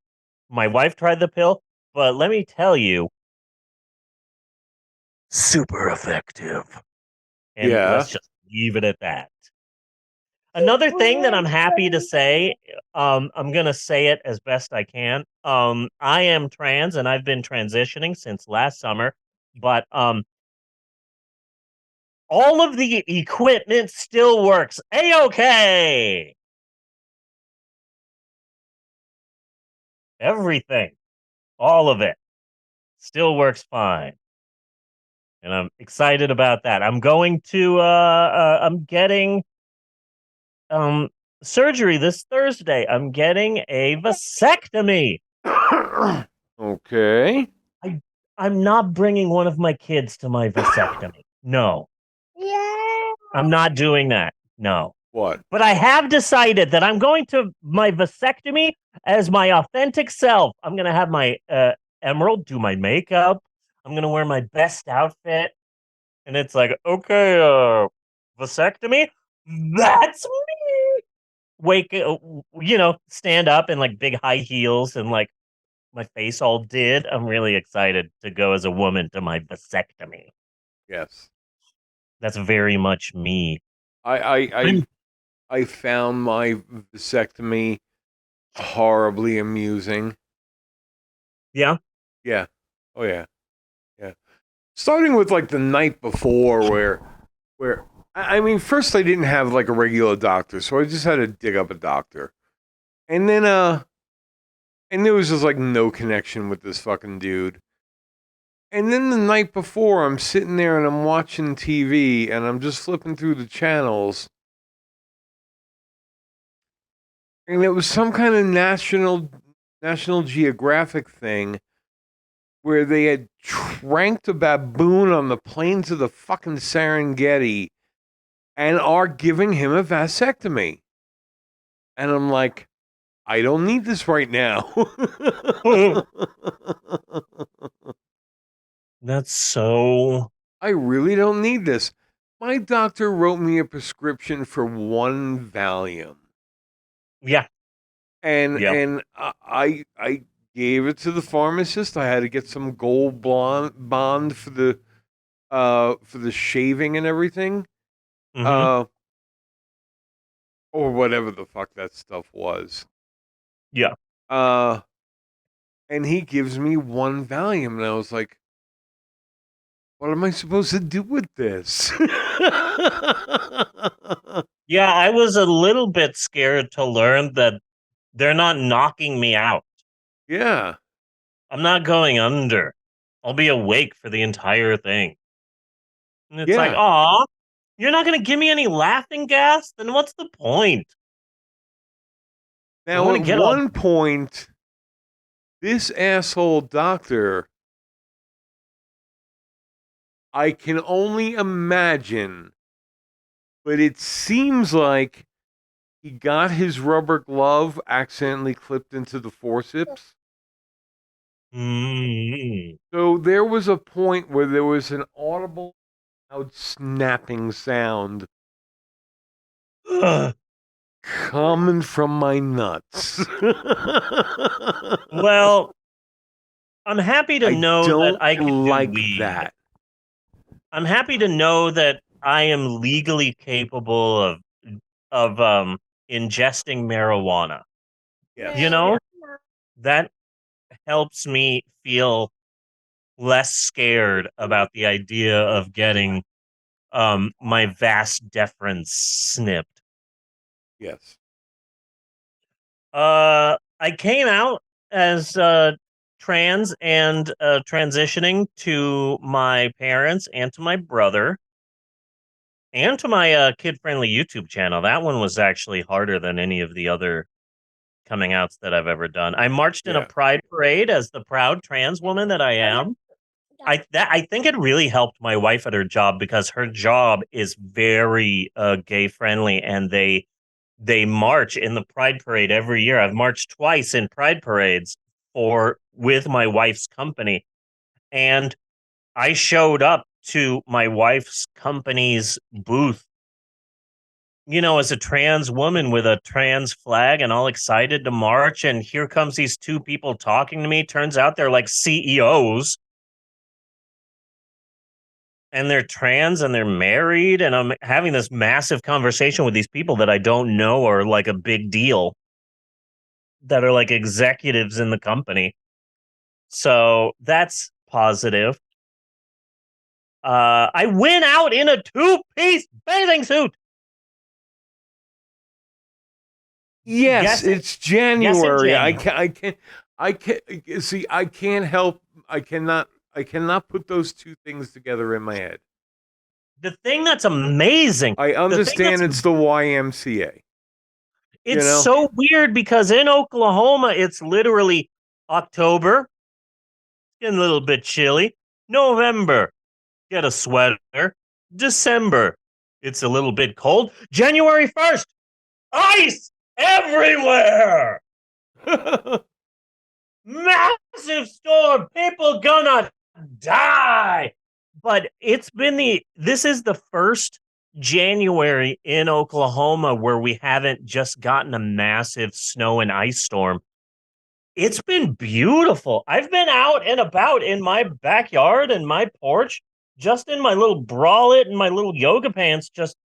My wife tried the pill, but let me tell you, super effective. And Yeah. let's just leave it at that. Another thing that I'm happy to say, I'm going to say it as best I can. I am trans and I've been transitioning since last summer, but all of the equipment still works A-okay. Everything, all of it still works fine. And I'm excited about that. I'm going to I'm getting surgery this Thursday. I'm getting a vasectomy. Okay. I'm not bringing one of my kids to my vasectomy. No. Yeah. I'm not doing that. No. What? But I have decided that I'm going to my vasectomy as my authentic self. I'm going to have my emerald, do my makeup. I'm going to wear my best outfit. And it's like, okay, vasectomy? That's me. Stand up in like big high heels and like my face all did. I'm really excited to go as a woman to my vasectomy. Yes. That's very much me. I found my vasectomy horribly amusing. Yeah. Yeah. Oh yeah. Yeah. Starting with like the night before where I mean first I didn't have like a regular doctor, so I just had to dig up a doctor. And then and there was just like no connection with this fucking dude. And then the night before I'm sitting there and I'm watching TV and I'm just flipping through the channels. And it was some kind of National Geographic thing where they had tranked a baboon on the plains of the fucking Serengeti and are giving him a vasectomy. And I'm like, I don't need this right now. That's so. I really don't need this. My doctor wrote me a prescription for one Valium. Yeah. and I gave it to the pharmacist. I had to get some gold bond for the shaving and everything. Mm-hmm. Or whatever the fuck that stuff was. Yeah. And he gives me one Valium, and I was like, what am I supposed to do with this? Yeah, I was a little bit scared to learn that they're not knocking me out. Yeah. I'm not going under. I'll be awake for the entire thing. And it's like, Yeah. aw, you're not going to give me any laughing gas? Then what's the point? I Now, want to at get all. one point, this asshole doctor, I can only imagine, but it seems like he got his rubber glove accidentally clipped into the forceps. Mm. So there was a point where there was an audible, loud snapping sound Ugh. coming from my nuts. Well, I'm happy to I know that don't I can do like weed. that. I'm happy to know that I am legally capable of ingesting marijuana. Yes. You know, that helps me feel less scared about the idea of getting my vast deference snipped. Yes. I came out as trans and transitioning to my parents and to my brother and to my kid-friendly YouTube channel. That one was actually harder than any of the other coming outs that I've ever done. I marched in a Yeah. pride parade as the proud trans woman that I am. I think it really helped my wife at her job because her job is very gay friendly, and they march in the pride parade every year. I've marched twice in pride parades for with my wife's company, and I showed up to my wife's company's booth, you know, as a trans woman with a trans flag and all excited to march. And here comes these two people talking to me. Turns out they're like CEOs, and they're trans and they're married. And I'm having this massive conversation with these people that I don't know are like a big deal, that are like executives in the company. So that's positive. I went out in a two-piece bathing suit. Yes, Yes, it's yes, in January. January. I can't see. I can't help. I cannot put those two things together in my head. The thing that's amazing, I the thing that's understand it's the YMCA. it's so weird because in Oklahoma, it's literally October, getting a little bit chilly. November, get a sweater. December, it's a little bit cold. January 1st, ice everywhere. Massive storm. People gonna die. But this is the first January in Oklahoma where we haven't just gotten a massive snow and ice storm. It's been beautiful. I've been out and about in my backyard and my porch, just in my little bralette and my little yoga pants. Just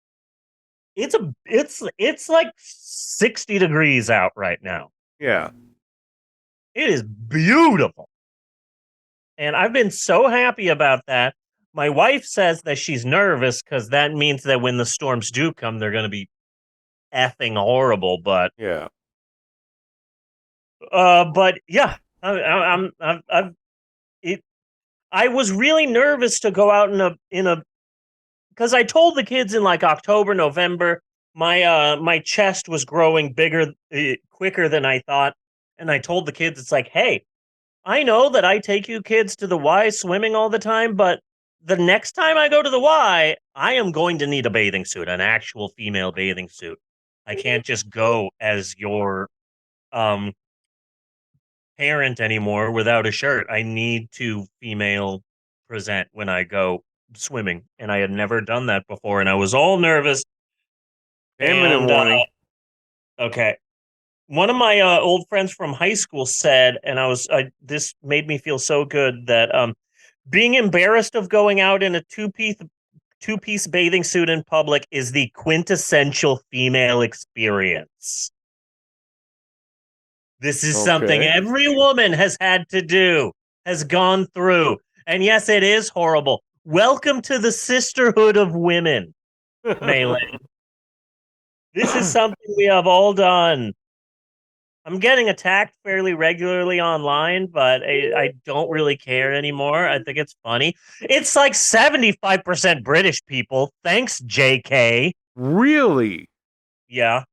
it's like 60 degrees out right now. Yeah. It is beautiful. And I've been so happy about that. My wife says that she's nervous because that means that when the storms do come, they're going to be effing horrible. But Yeah. Yeah, I was really nervous to go out in a because I told the kids in like October, November, my chest was growing bigger quicker than I thought, and I told the kids it's like, hey, I know that I take you kids to the Y swimming all the time, but the next time I go to the Y, I am going to need a bathing suit, an actual female bathing suit. I can't just go as your um parent anymore without a shirt. I need to female present when I go swimming, and I had never done that before, and I was all nervous. 10-minute And warning. okay, one of my old friends from high school said, and this made me feel so good that being embarrassed of going out in a two-piece bathing suit in public is the quintessential female experience. This is something every woman has had to do, has gone through. And yes, it is horrible. Welcome to the sisterhood of women, Melee. This is something we have all done. I'm getting attacked fairly regularly online, but I don't really care anymore. I think it's funny. It's like 75% British people. Thanks, JK. Really? Yeah.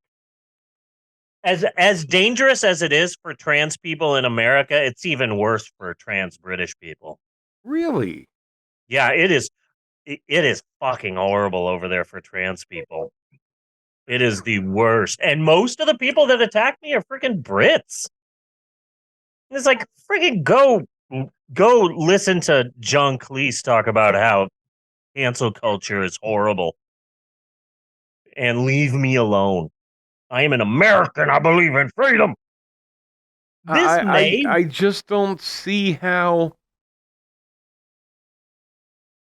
As dangerous as it is for trans people in America, it's even worse for trans British people. Really? Yeah, it is. It is fucking horrible over there for trans people. It is the worst. And most of the people that attack me are freaking Brits. It's like freaking go listen to John Cleese talk about how cancel culture is horrible and leave me alone. I am an American. I believe in freedom. I just don't see how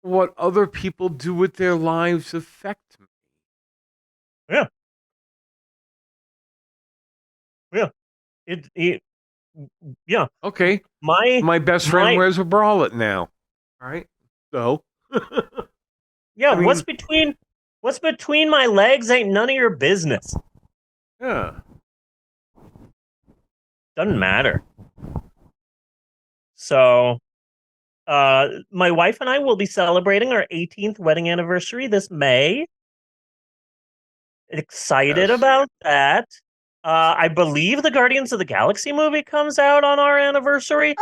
what other people do with their lives affect me. Yeah. Yeah. Yeah. Okay. My best friend wears a bralette now. All right. So yeah, I mean, what's between my legs ain't none of your business. Yeah. Doesn't matter. So my wife and I will be celebrating our 18th wedding anniversary this May. Excited about that. I believe the Guardians of the Galaxy movie comes out on our anniversary.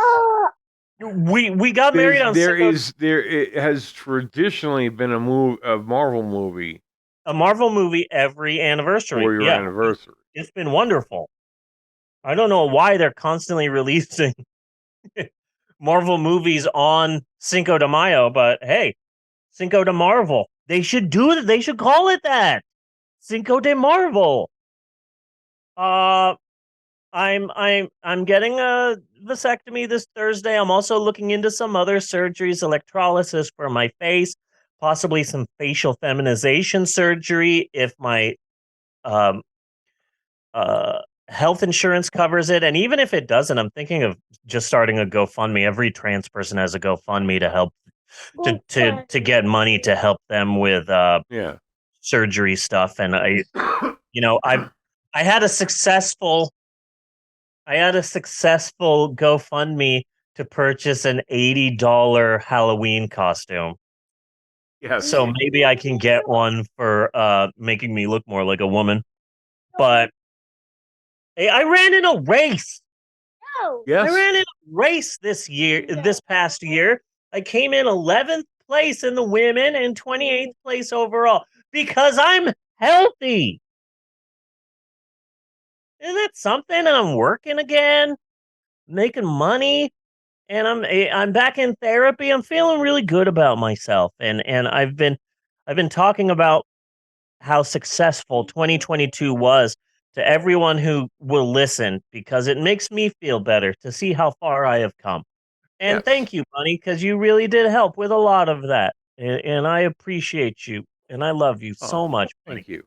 We got married on it has traditionally been a Marvel movie. A Marvel movie every anniversary. For your anniversary. It's been wonderful. I don't know why they're constantly releasing Marvel movies on Cinco de Mayo, but hey, Cinco de Marvel. They should call it that. Cinco de Marvel. I'm getting a vasectomy this Thursday. I'm also looking into some other surgeries, electrolysis for my face, possibly some facial feminization surgery if my health insurance covers it. And even if it doesn't, I'm thinking of just starting a GoFundMe. Every trans person has a GoFundMe to help to get money to help them with surgery stuff. And I had a successful GoFundMe to purchase an $80 Halloween costume. Yes. So maybe I can get one for making me look more like a woman. But I ran in a race. No. Yes. I ran in a race this past year. I came in 11th place in the women and 28th place overall because I'm healthy. Isn't that something? And I'm working again, making money, and I'm back in therapy. I'm feeling really good about myself, and I've been talking about how successful 2022 was to everyone who will listen because it makes me feel better to see how far I have come. And thank you, Bunny, because you really did help with a lot of that, and I appreciate you, and I love you so much. Bunny. Thank you.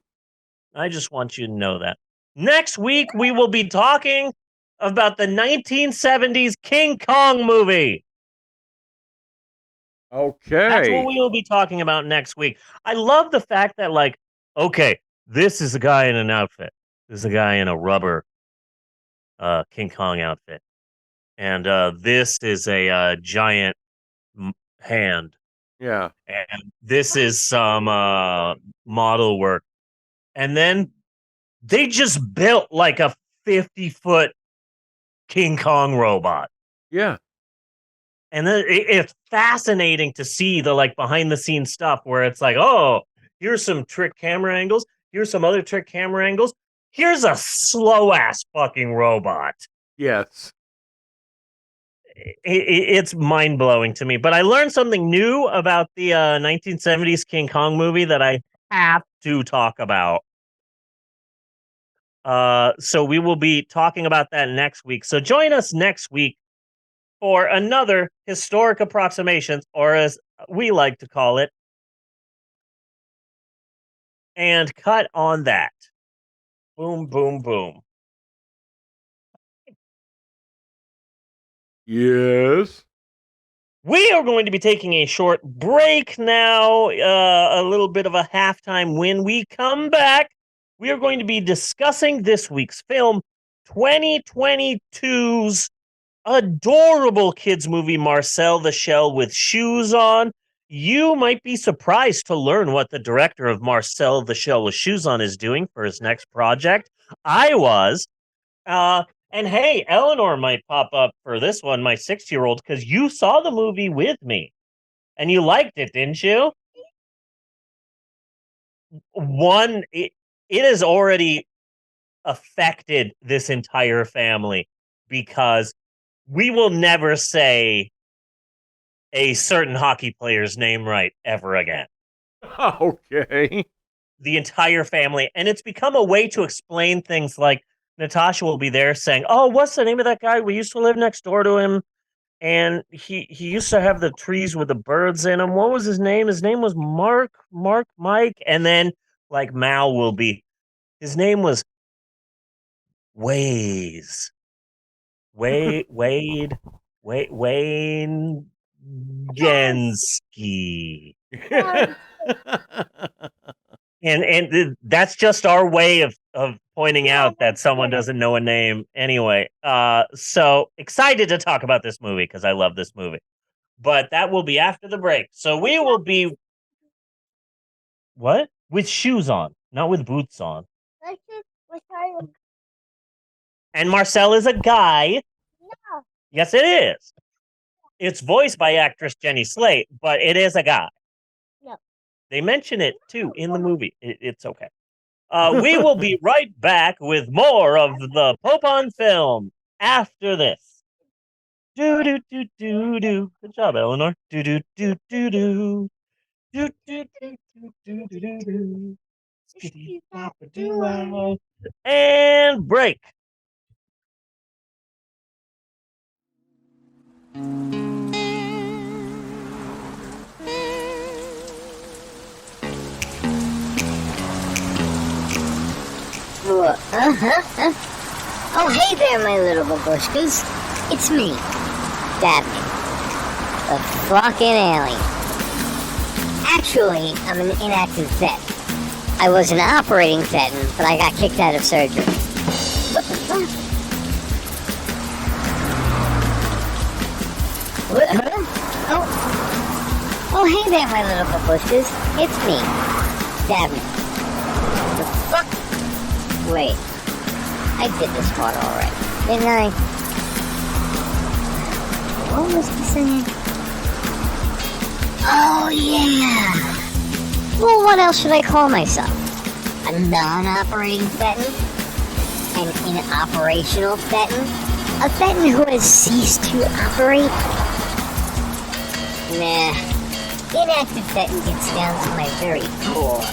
I just want you to know that. Next week, we will be talking about the 1970s King Kong movie. Okay. That's what we will be talking about next week. I love the fact that, like, okay, this is a guy in an outfit. This is a guy in a rubber King Kong outfit. And this is a giant hand. Yeah. And this is some model work. And then they just built like a 50-foot King Kong robot. Yeah. And then it's fascinating to see the like behind the scenes stuff where it's like, oh, here's some trick camera angles. Here's some other trick camera angles. Here's a slow ass fucking robot. Yes. It's mind blowing to me. But I learned something new about the 1970s King Kong movie that I have to talk about. So we will be talking about that next week. So join us next week for another historic approximations, or as we like to call it, and cut on that. Boom, boom, boom. Yes. We are going to be taking a short break now, a little bit of a halftime. When we come back, we are going to be discussing this week's film, 2022's adorable kids movie, Marcel the Shell with Shoes On. You might be surprised to learn what the director of Marcel the Shell with Shoes On is doing for his next project. I was. And hey, Eleanor might pop up for this one, my 6-year-old, because you saw the movie with me. And you liked it, didn't you? It has already affected this entire family because we will never say a certain hockey player's name right ever again. Okay. The entire family. And it's become a way to explain things like Natasha will be there saying, "Oh, what's the name of that guy? We used to live next door to him. And he used to have the trees with the birds in them. What was his name? His name was Mike." And then like Mal will be, his name was Wayne Gensky. And that's just our way of pointing out that someone doesn't know a name anyway. So excited to talk about this movie because I love this movie. But that will be after the break. So we will be what? With shoes on, not with boots on. And Marcel is a guy. No. Yes, it is. It's voiced by actress Jenny Slate, but it is a guy. No. They mention it too in the movie. It's okay. We will be right back with more of the Pope on Film after this. Do do do do do. Good job, Eleanor. Do do do do do. Do do do do do do do. And break. Oh, hey there, my little babushkas. It's me, Dabney, the fucking alien. Actually, I'm an inactive vet. I was an operating vet, but I got kicked out of surgery. What the fuck? What? Huh? Oh, hey there, my little babushkas. It's me, Dabney. The fuck? Wait, I did this part already, didn't I? What was he saying? Oh, yeah! Well, what else should I call myself? A non-operating Fenton? An inoperational Fenton? A Fenton who has ceased to operate? Nah. Inactive Fenton gets down to my very core.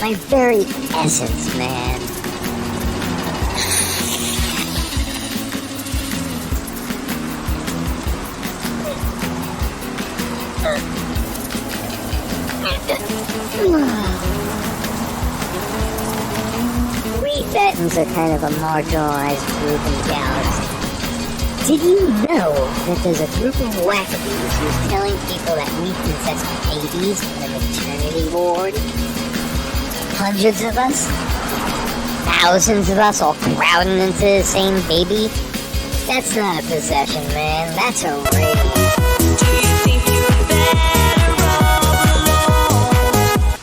My very essence, man. We Fettons are kind of a marginalized group in the galaxy. Did you know that there's a group of wackadoos who's telling people that we possess babies in a maternity ward? Hundreds of us? Thousands of us all crowding into the same baby? That's not a possession, man. That's a rape. Do you think you're better off alone?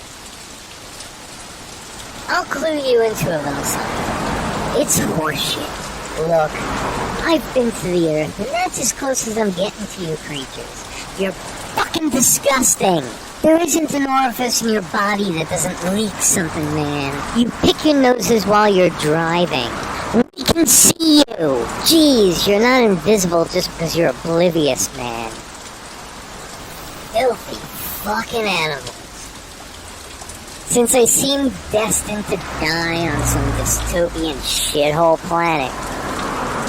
I'll clue you into a little something. It's horseshit. Look, I've been to the Earth, and that's as close as I'm getting to you creatures. You're fucking disgusting. There isn't an orifice in your body that doesn't leak something, man. You pick your noses while you're driving. We can see you. Jeez, you're not invisible just because you're oblivious, man. Filthy fucking animals. Since I seem destined to die on some dystopian shithole planet,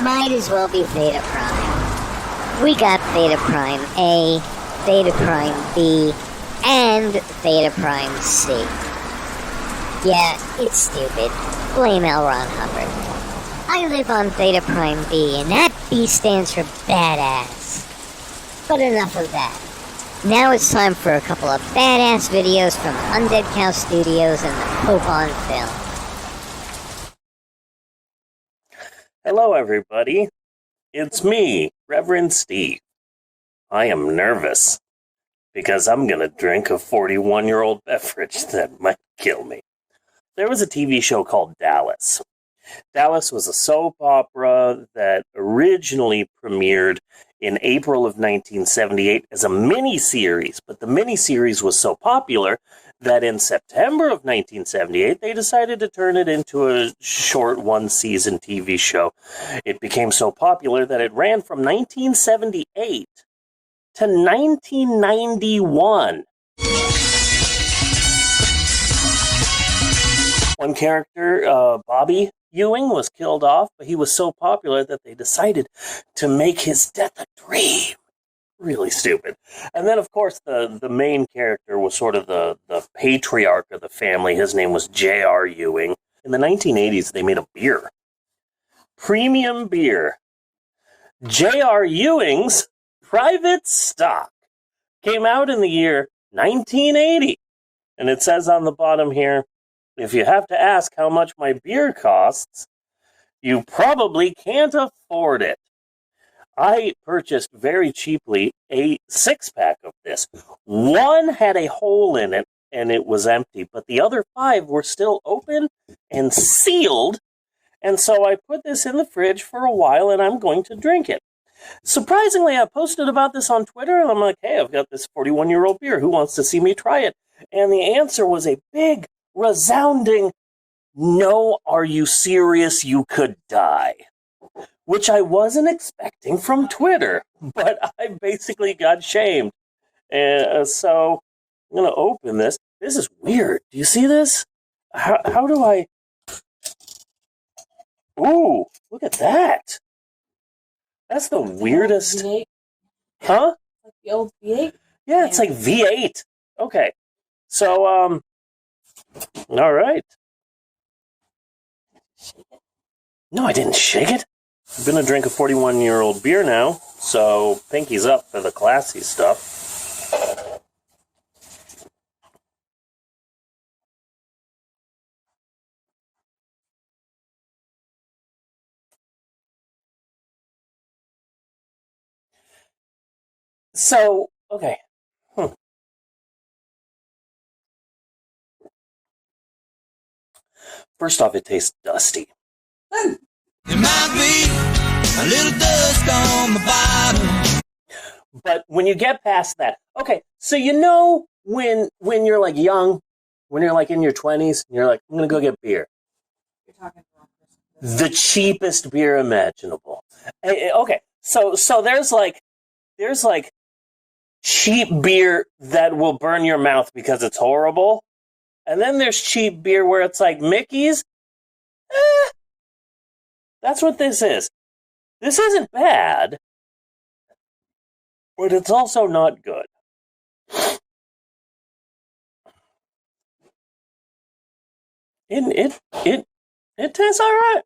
might as well be Theta Prime. We got Theta Prime A, Theta Prime B, and Theta Prime C. Yeah, it's stupid. Blame L. Ron Hubbard. I live on Theta Prime B, and that B stands for badass. But enough of that. Now it's time for a couple of badass videos from Undead Cow Studios and the Pope on Film. Hello, everybody. It's me, Reverend Steve. I am nervous because I'm going to drink a 41-year-old beverage that might kill me. There was a TV show called Dallas. Dallas was a soap opera that originally premiered in April of 1978 as a mini-series, but the mini-series was so popular that in September of 1978, they decided to turn it into a short one-season TV show. It became so popular that it ran from 1978 to 1991. One character, Bobby Ewing, was killed off, but he was so popular that they decided to make his death a dream. Really stupid. And then, of course, the main character was sort of the patriarch of the family. His name was J.R. Ewing. In the 1980s, they made a beer. Premium beer. J.R. Ewing's Private Stock came out in the year 1980. And it says on the bottom here, if you have to ask how much my beer costs, you probably can't afford it. I purchased very cheaply a 6-pack of this. One had a hole in it and it was empty, but the other 5 were still open and sealed. And so I put this in the fridge for a while and I'm going to drink it. Surprisingly, I posted about this on Twitter and I'm like, hey, I've got this 41-year-old beer. Who wants to see me try it? And the answer was a big, resounding, no, are you serious? You could die. Which I wasn't expecting from Twitter, but I basically got shamed. And so I'm going to open this. This is weird. Do you see this? How do I... Ooh, look at that. That's the weirdest... V8? Huh? Like the old V8? Yeah, it's like V8. Okay. So, all right. No, I didn't shake it. I'm going to drink a 41-year-old beer now, so pinky's up for the classy stuff. So, okay. First off, it tastes dusty. There might be a little dust on the bottom. But when you get past that, okay, so you know when you're like young, when you're like in your 20s, and you're like, I'm going to go get beer. You're talking to the wrong person. The cheapest beer imaginable. Okay, so there's like cheap beer that will burn your mouth because it's horrible. And then there's cheap beer where it's like Mickey's. That's what this is. This isn't bad, but it's also not good. It tastes all right.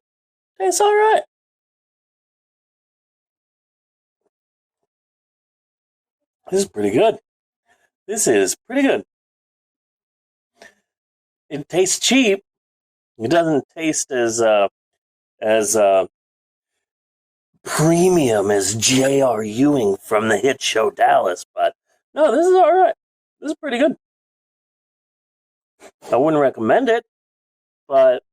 Tastes all right. This is pretty good. This is pretty good. It tastes cheap. It doesn't taste as premium as J.R. Ewing from the hit show Dallas, but no, this is all right. This is pretty good. I wouldn't recommend it, but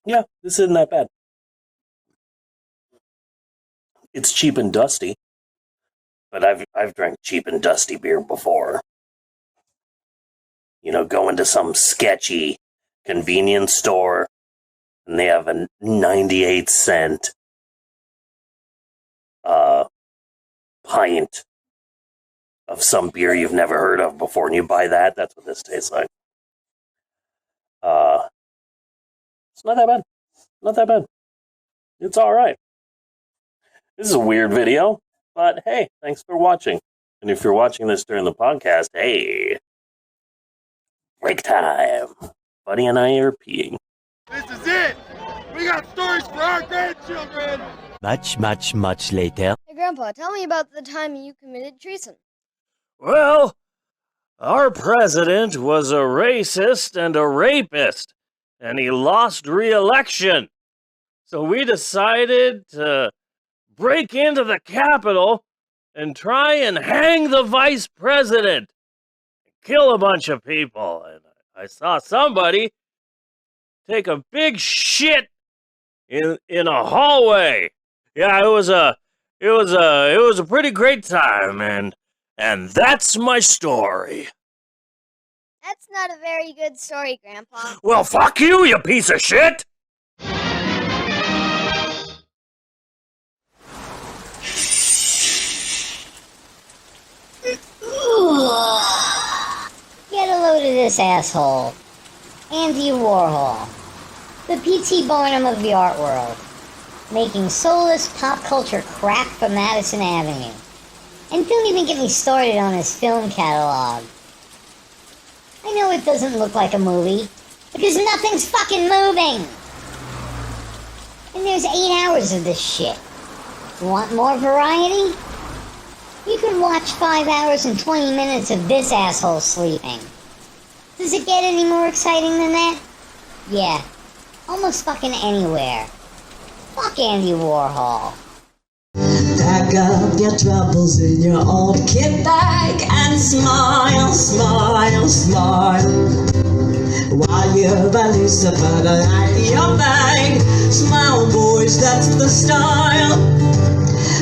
yeah, this isn't that bad. It's cheap and dusty, but I've drank cheap and dusty beer before. You know, go into some sketchy convenience store and they have a 98-cent pint of some beer you've never heard of before, and you buy that. That's what this tastes like. It's not that bad. Not that bad. It's all right. This is a weird video, but hey, thanks for watching. And if you're watching this during the podcast, hey, break time. Buddy and I are peeing. This is it! We got stories for our grandchildren! Much later. Hey, Grandpa, tell me about the time you committed treason. Well, our president was a racist and a rapist, and he lost re-election. So we decided to break into the Capitol and try and hang the vice president, kill a bunch of people. And I saw somebody take a big shit in a hallway. Yeah, it was a pretty great time, and that's my story. That's not a very good story, Grandpa. Well, fuck you, you piece of shit! Get a load of this asshole. Andy Warhol. The P.T. Barnum of the art world. Making soulless pop culture crap from Madison Avenue. And don't even get me started on his film catalog. I know it doesn't look like a movie, because nothing's fucking moving! And there's 8 hours of this shit. Want more variety? You can watch 5 hours and 20 minutes of this asshole sleeping. Does it get any more exciting than that? Yeah. Almost fucking anywhere. Fuck Andy Warhol. Pack up your troubles in your old kit bag and smile, smile, smile. While you're a Lucifer to light your bag. Smile, boys, that's the style.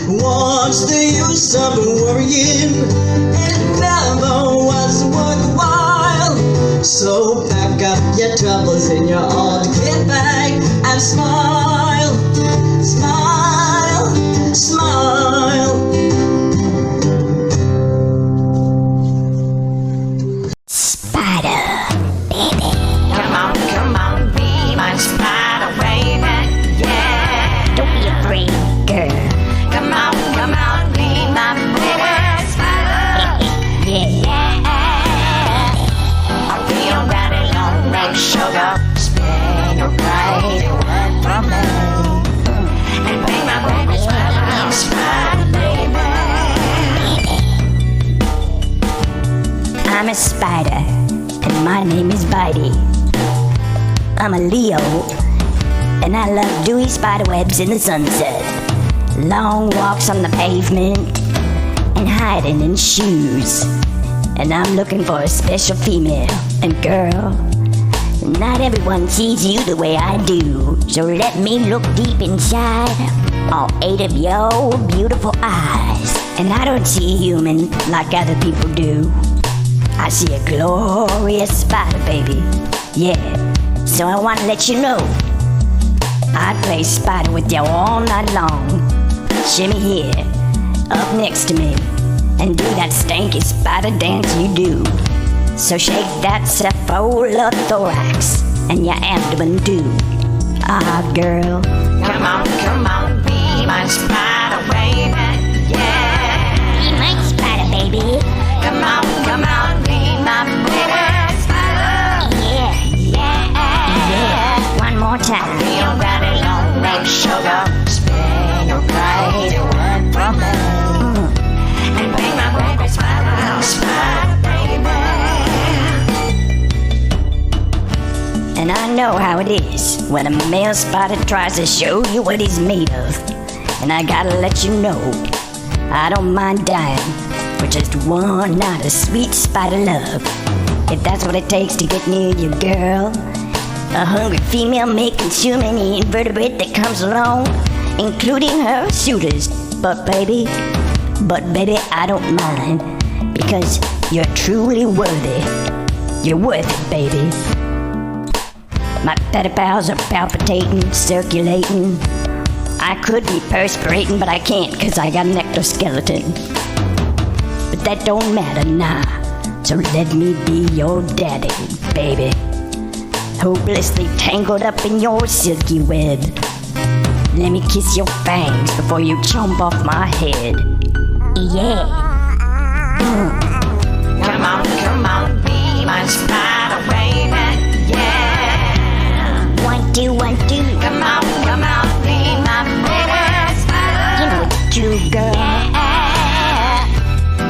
What's the use of worrying? It never was worthwhile. So pack up your troubles in your old kit bag and smile, smile, smile. Spider, baby. Come on, be my spider, baby. Yeah. Don't be afraid, girl. Come on, be my baby spider. Yeah. I feel right along, make sugar, spin your bright word from me. And be my baby spider, baby. I'm a spider, and my name is Bitey. I'm a Leo, and I love dewy spiderwebs in the sunset. Long walks on the pavement, and hiding in shoes. And I'm looking for a special female. And girl, not everyone sees you the way I do. So let me look deep inside all 8 of your beautiful eyes. And I don't see a human like other people do. I see a glorious spider, baby. Yeah, so I want to let you know I'd play spider with you all night long. Shimmy here, up next to me, and do that stanky spider dance you do. So shake that cephalothorax and your abdomen too. Ah, girl. Come on, be my spider, baby. Yeah. Be my spider, baby. Come on, be my baby spider. Yeah. One more time. Feel right along, make sugar, spin your bright word from me. And be my baby spider, baby. And I know how it is when a male spider tries to show you what he's made of. And I gotta let you know, I don't mind dying for just one night of sweet spider love. If that's what it takes to get near you, girl. A hungry female may consume any invertebrate that comes along, including her suitors. But baby, I don't mind, because you're truly worthy. You're worth it, baby. My pedipals are palpitating, circulating. I could be perspirating, but I can't because I got an ectoskeleton. But that don't matter now. So let me be your daddy, baby. Hopelessly tangled up in your silky web. Let me kiss your fangs before you chomp off my head. Yeah. Come on, be my spider baby, yeah. 1, 2, 1, 2. Come on, be my baby spider. You know it's true, girl. Yeah.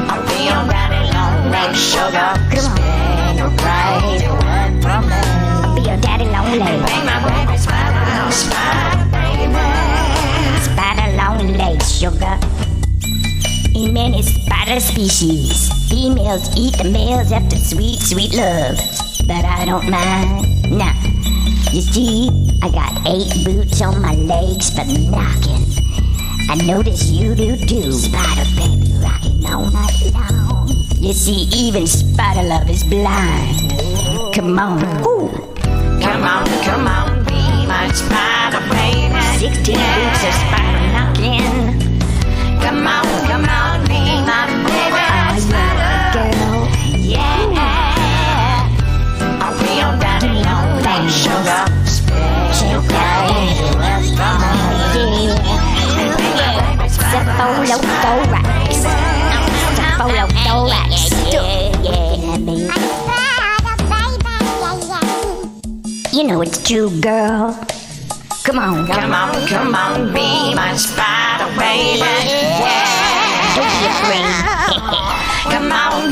I'll be your daddy long leg sugar. Spin your crazy word from me. I'll be your daddy long leg. Be my baby spider baby. Spider long legs, sugar. In many spider species, females eat the males after sweet, sweet love. But I don't mind, nah. You see, I got 8 boots on my legs for knocking. I notice you do too. Spider baby rocking all night long. You see, even spider love is blind. Come on, ooh. Come on, be my spider baby. 16 boots of spider knocking. Come on, be my baby spider girl. Yeah. I'll be your daddy long leg sugar. Spin your crazy word from me. Cephalothorax. Cephalothorax. You know it's true, girl. Come on, be my spider baby. Yeah. Don't be afraid. Come on,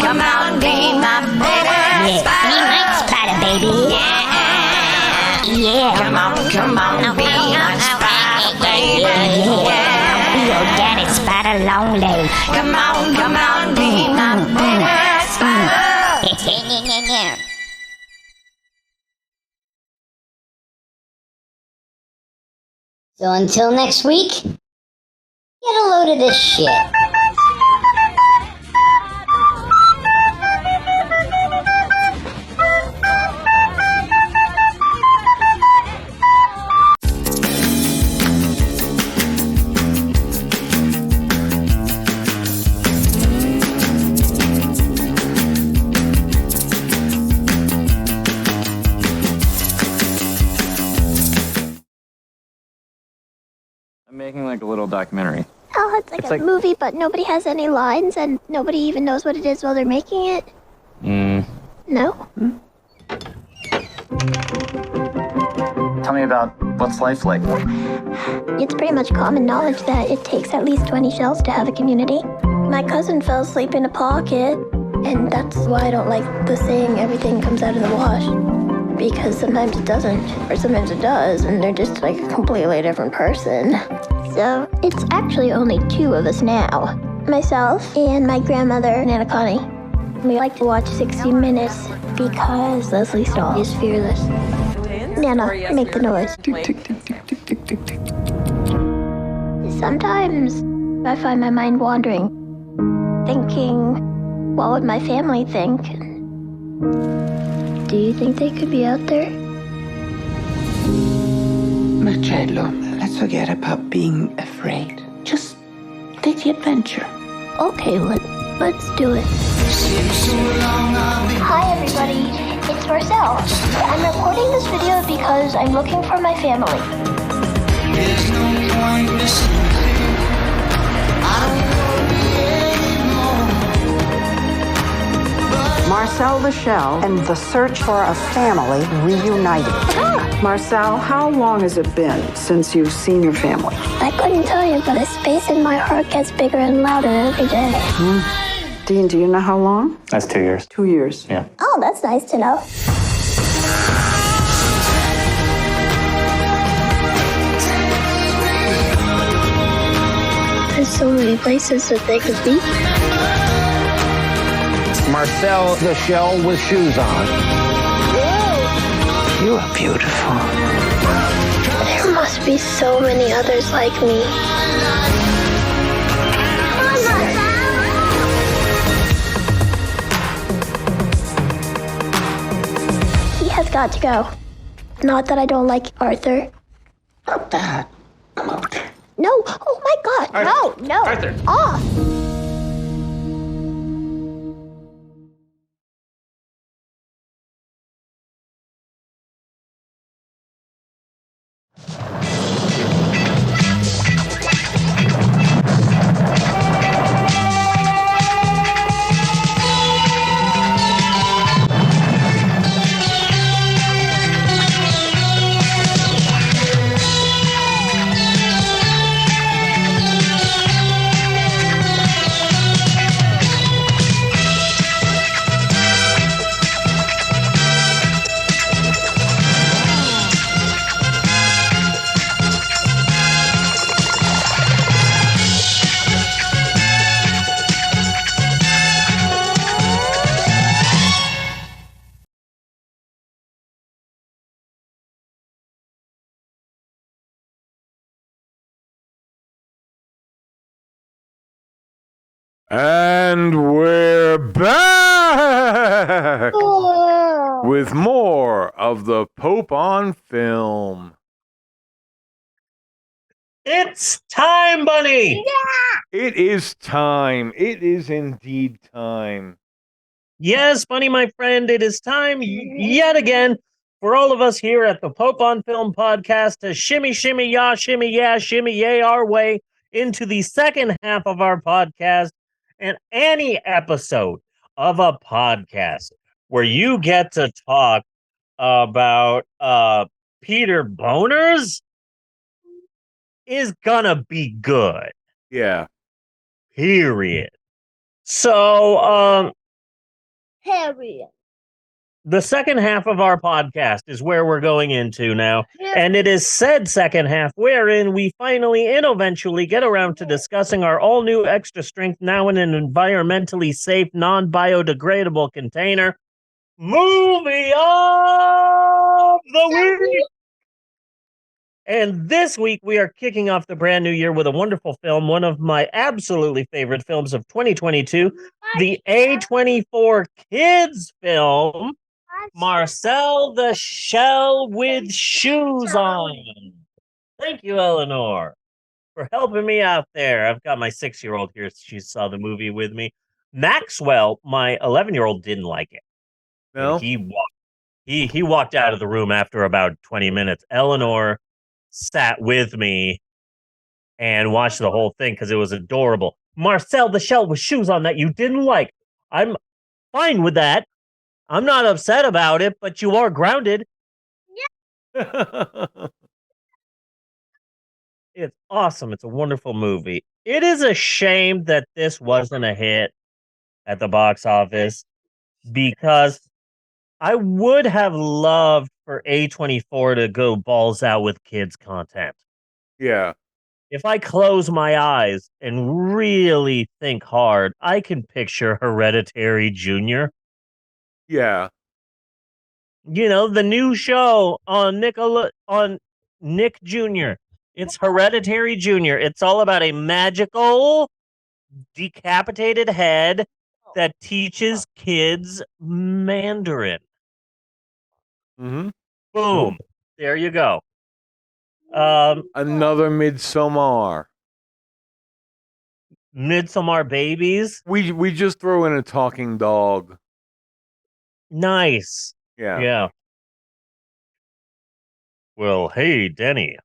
be my baby Yeah, be my spider, baby. Yeah. Come on, be my spider baby. Yeah. I'll be your daddy spider long leg. Come on, be my baby spider. So until next week, get a load of this shit. I'm making like a little documentary. Oh, it's like a movie, but nobody has any lines and nobody even knows what it is while they're making it. No? Tell me about what's life like. It's pretty much common knowledge that it takes at least 20 shells to have a community. My cousin fell asleep in a pocket, and that's why I don't like the saying everything comes out of the wash. Because sometimes it doesn't, or sometimes it does, and they're just like a completely different person. So it's actually only 2 of us now. Myself and my grandmother, Nana Connie. We like to watch 60 Minutes because Leslie Stahl is fearless. Nana, make the noise. Sometimes I find my mind wandering, thinking, what would my family think? Do you think they could be out there? Marcello, let's forget about being afraid. Just take the adventure. Okay, let's do it. Hi everybody, it's Marcel. I'm recording this video because I'm looking for my family. There's no point listening. I don't Marcel the Shell and the search for a family reunited. Marcel, how long has it been since you've seen your family? I couldn't tell you, but the space in my heart gets bigger and louder every day. Dean, do you know how long? That's 2 years. 2 years. Yeah. Oh, that's nice to know. There's so many places that they could be. Marcel the Shell with shoes on. You are beautiful. There must be so many others like me. He has got to go. Not that I don't like Arthur. Not that. No. Oh my God. No. Arthur. Off. And we're back with more of the Pope on film. It's time, Bunny! It is time. It is indeed time. Yes, Bunny, my friend, it is time yet again for all of us here at the Pope on Film podcast to shimmy, yeah, shimmy, yay our way into the second half of our podcast. And any episode of a podcast where you get to talk about Peter Boners is gonna be good. Yeah. Period. So, Harriet. the second half of our podcast is where we're going into now. And it is said second half wherein we finally and eventually get around to discussing our all new extra strength, now in an environmentally safe, non biodegradable container, movie of the week. And this week, we are kicking off the brand new year with a wonderful film, one of my absolutely favorite films of 2022, the A24 Kids film, Marcel the Shell with Shoes On. Thank you, Eleanor, for helping me out there. I've got my 6-year-old here. She saw the movie with me. Maxwell, my 11-year-old, didn't like it. No? And he walked out of the room after about 20 minutes. Eleanor sat with me and watched the whole thing because it was adorable. Marcel the Shell with Shoes On that you didn't like. I'm fine with that. I'm not upset about it, but you are grounded. It's awesome. It's a wonderful movie. It is a shame that this wasn't a hit at the box office because I would have loved for A24 to go balls out with kids content. Yeah. If I close my eyes and really think hard, I can picture Hereditary Jr. Yeah. You know, the new show on Nick Jr. It's Hereditary Jr. It's all about a magical decapitated head that teaches kids Mandarin. Mm-hmm. Boom. There you go. Another Midsommar. Midsommar Babies. We just throw in a talking dog. Nice. Yeah. Yeah. Well, hey, Denny.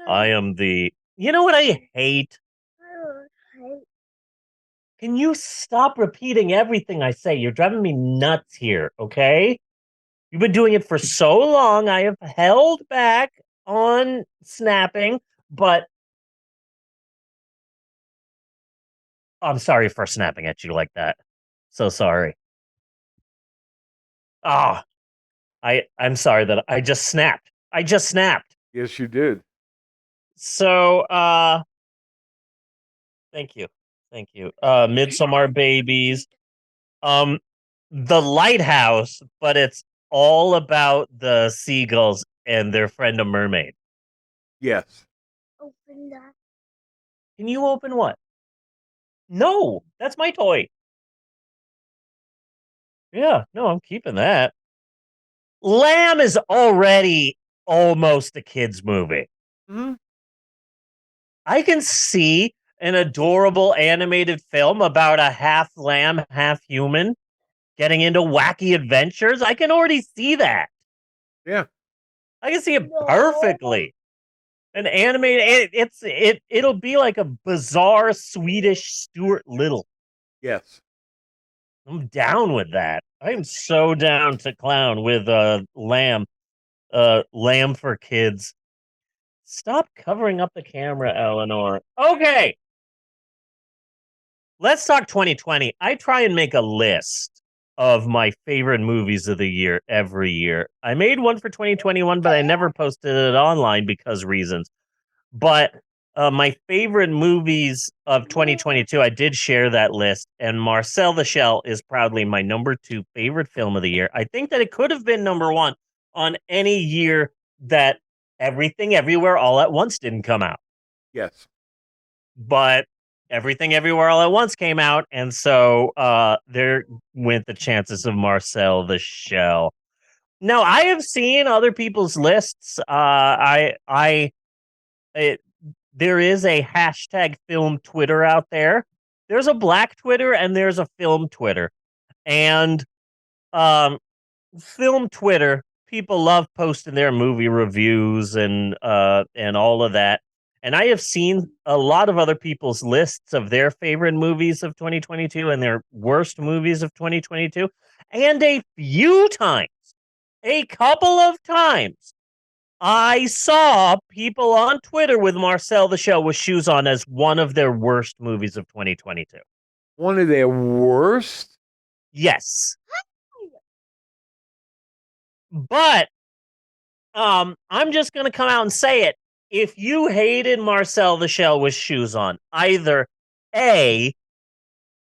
I am the... You know what I hate? Can you stop repeating everything I say? You're driving me nuts here, okay? You've been doing it for so long. I have held back on snapping, but I'm sorry for snapping at you like that. So sorry. I'm sorry that I just snapped. I just snapped. Yes, you did. So, thank you. Thank you. Midsommar Babies. The Lighthouse, but it's all about the seagulls and their friend a mermaid. Yes. Open that. Can you open what? No, that's my toy. Yeah, no, I'm keeping that. Lamb is already almost a kid's movie. Mm-hmm. I can see an adorable animated film about a half lamb, half human getting into wacky adventures. I can already see that. Yeah. I can see it perfectly. An animated it'll be like a bizarre Swedish Stuart Little. Yes. I'm down with that. I'm so down to clown with lamb for kids. Stop covering up the camera, Eleanor. Okay. Let's talk 2020. I try and make a list of my favorite movies of the year every year. I made one for 2021, but I never posted it online because reasons. But my favorite movies of 2022, I did share that list, and Marcel the Shell is proudly my number 2 favorite film of the year. I think that it could have been number 1 on any year that Everything Everywhere All at Once didn't come out. Yes. But Everything Everywhere All at Once came out, and so there went the chances of Marcel the Shell. Now, I have seen other people's lists. There is a hashtag film Twitter out there. There's a black Twitter and there's a film Twitter. And film Twitter, people love posting their movie reviews and all of that. And I have seen a lot of other people's lists of their favorite movies of 2022 and their worst movies of 2022. And a couple of times, I saw people on Twitter with Marcel the Shell with shoes on as one of their worst movies of 2022. One of their worst? Yes. But I'm just going to come out and say it. If you hated Marcel the Shell with shoes on, either A,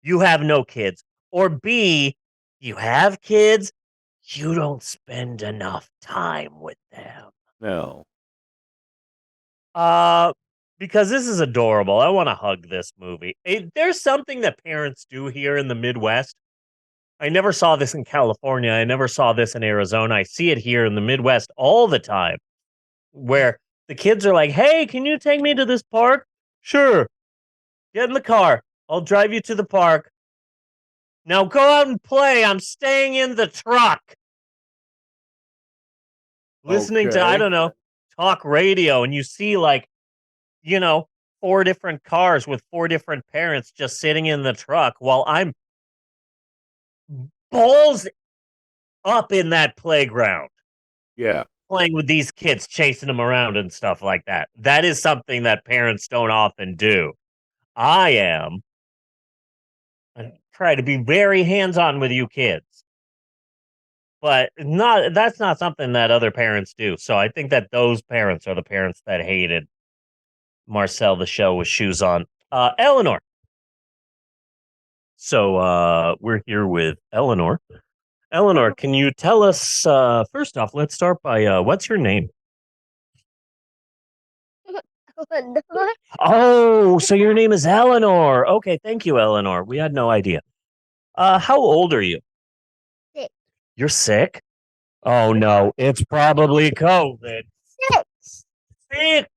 you have no kids, or B, you have kids, you don't spend enough time with them. No. Because this is adorable. I want to hug this movie. There's something that parents do here in the Midwest. I never saw this in California. I never saw this in Arizona. I see it here in the Midwest all the time, where the kids are like, "Hey, can you take me to this park?" "Sure. Get in the car. I'll drive you to the park. Now go out and play. I'm staying in the truck." Listening to, I don't know, talk radio, and you see, like, 4 different cars with 4 different parents just sitting in the truck while I'm balls up in that playground. Yeah. Playing with these kids, chasing them around and stuff like that. That is something that parents don't often do. I try to be very hands-on with you kids. But that's not something that other parents do. So I think that those parents are the parents that hated Marcel the Shell with shoes on. Eleanor. So we're here with Eleanor. Eleanor, can you tell us, first off, let's start by, what's your name? Oh, so your name is Eleanor. Okay, thank you, Eleanor. We had no idea. How old are you? 6. You're sick? Oh, no, it's probably COVID. 6.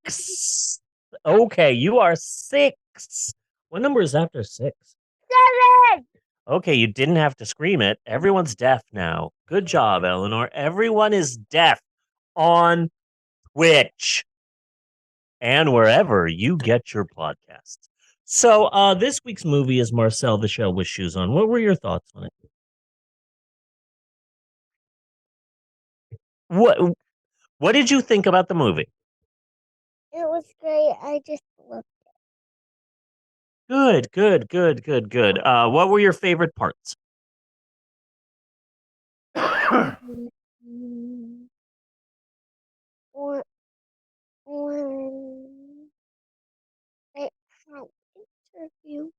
6. Okay, you are 6. What number is after 6? 7. Okay, you didn't have to scream it. Everyone's deaf now. Good job, Eleanor. Everyone is deaf on Twitch and wherever you get your podcasts. So this week's movie is Marcel the Shell with shoes on. What were your thoughts on it? What did you think about the movie? It was great. I just loved Good. What were your favorite parts? it. When they had interview.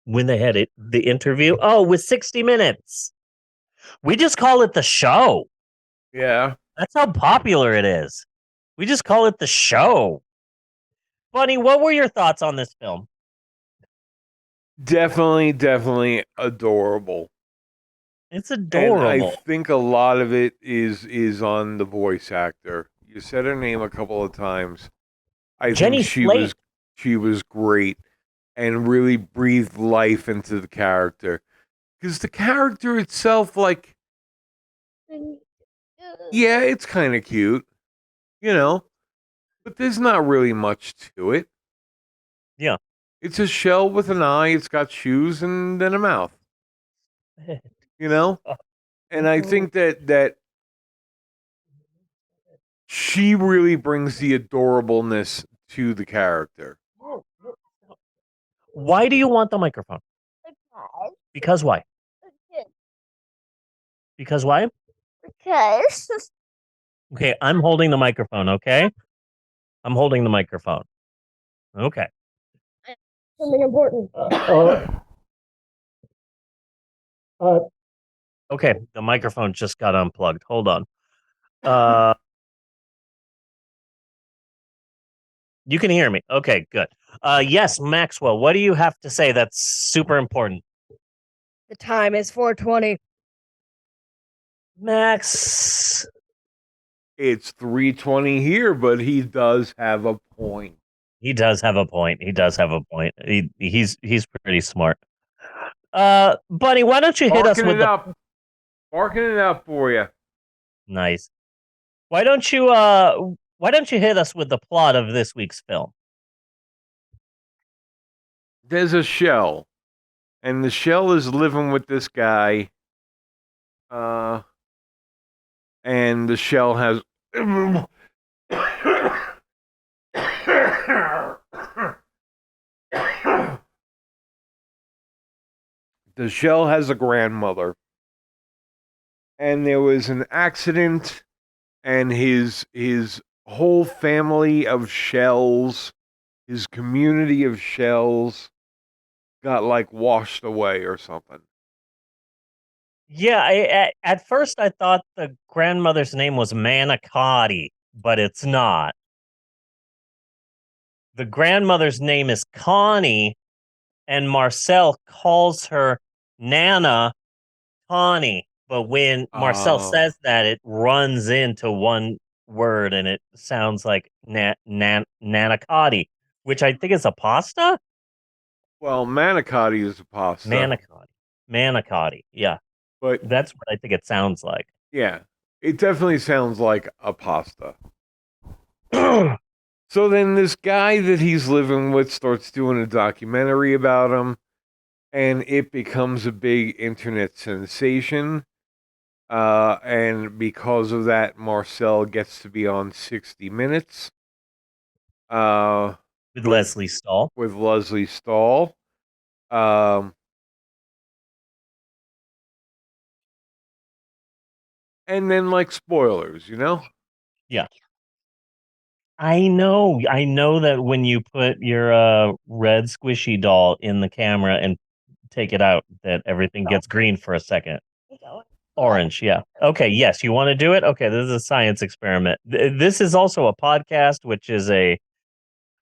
When they had the interview? Oh, with 60 Minutes. We just call it the show. Yeah. That's how popular it is. We just call it the show. Bunny, what were your thoughts on this film? Definitely adorable. It's adorable. And I think a lot of it is on the voice actor. You said her name a couple of times. I Jenny think Slate. she was great and really breathed life into the character. Because the character itself, like, yeah, it's kind of cute, you know, but there's not really much to it. Yeah. It's a shell with an eye, it's got shoes and then a mouth. You know? And I think that she really brings the adorableness to the character. Why do you want the microphone? Because why? Because why? Because. Okay, I'm holding the microphone, okay? I'm holding the microphone. Okay. Something important. Okay, the microphone just got unplugged. Hold on. You can hear me. Okay, good. Yes, Maxwell, what do you have to say that's super important? The time is 4:20. Max. It's 3:20 here, but he does have a point. He does have a point. He's pretty smart. Bunny, why don't you hit us with Barking it up for you. Nice. Why don't you hit us with the plot of this week's film? There's a shell, and the shell is living with this guy. And the shell has the shell has a grandmother, and there was an accident, and his whole family of shells, his community of shells, got like washed away or something. Yeah, at first I thought the grandmother's name was Manicotti, but it's not. The grandmother's name is Connie, and Marcel calls her Nana Connie. But when Marcel says that, it runs into one word, and it sounds like Nanicotti, which I think is a pasta? Well, manicotti is a pasta. Manicotti, yeah. But that's what I think it sounds like. Yeah, it definitely sounds like a pasta. So then this guy that he's living with starts doing a documentary about him, and it becomes a big internet sensation. And because of that, Marcel gets to be on 60 Minutes. With Leslie Stahl. With Leslie Stahl. And then, like, spoilers, you know? Yeah. I know that when you put your red squishy doll in the camera and take it out, that everything gets green for a second. Orange, yeah. Okay, yes, you want to do it? Okay, this is a science experiment. This is also a podcast, which is a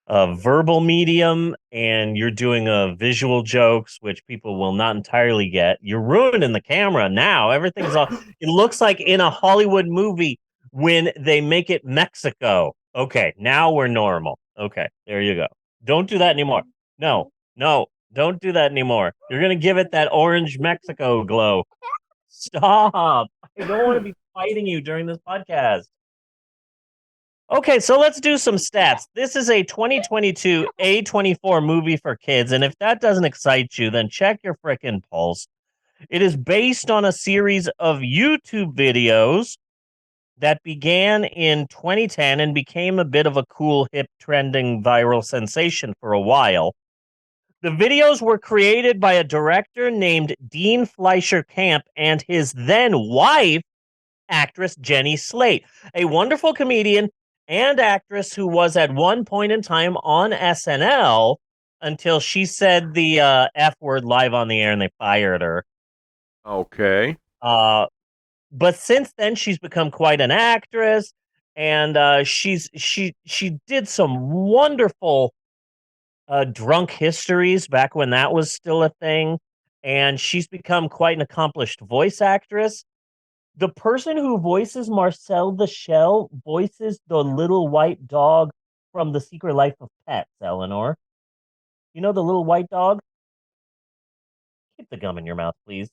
verbal medium, and you're doing visual jokes, which people will not entirely get. You're ruining the camera now. Everything's all. It looks like in a Hollywood movie when they make it Mexico. Okay, now we're normal. Okay, there you go. Don't do that anymore. No, don't do that anymore. You're gonna give it that orange Mexico glow. Stop. I don't want to be fighting you during this podcast. Okay, so let's do some stats. This is a 2022 A24 movie for kids, and if that doesn't excite you, then check your frickin' pulse. It is based on a series of YouTube videos that began in 2010 and became a bit of a cool, hip, trending viral sensation for a while. The videos were created by a director named Dean Fleischer Camp and his then wife, actress Jenny Slate, a wonderful comedian and actress who was at one point in time on SNL until she said the F word live on the air and they fired her. Okay. But since then she's become quite an actress, and she did some wonderful drunk histories back when that was still a thing, and she's become quite an accomplished voice actress. The person who voices Marcel the Shell voices the little white dog from The Secret Life of Pets, Eleanor. You know the little white dog? Keep the gum in your mouth, please.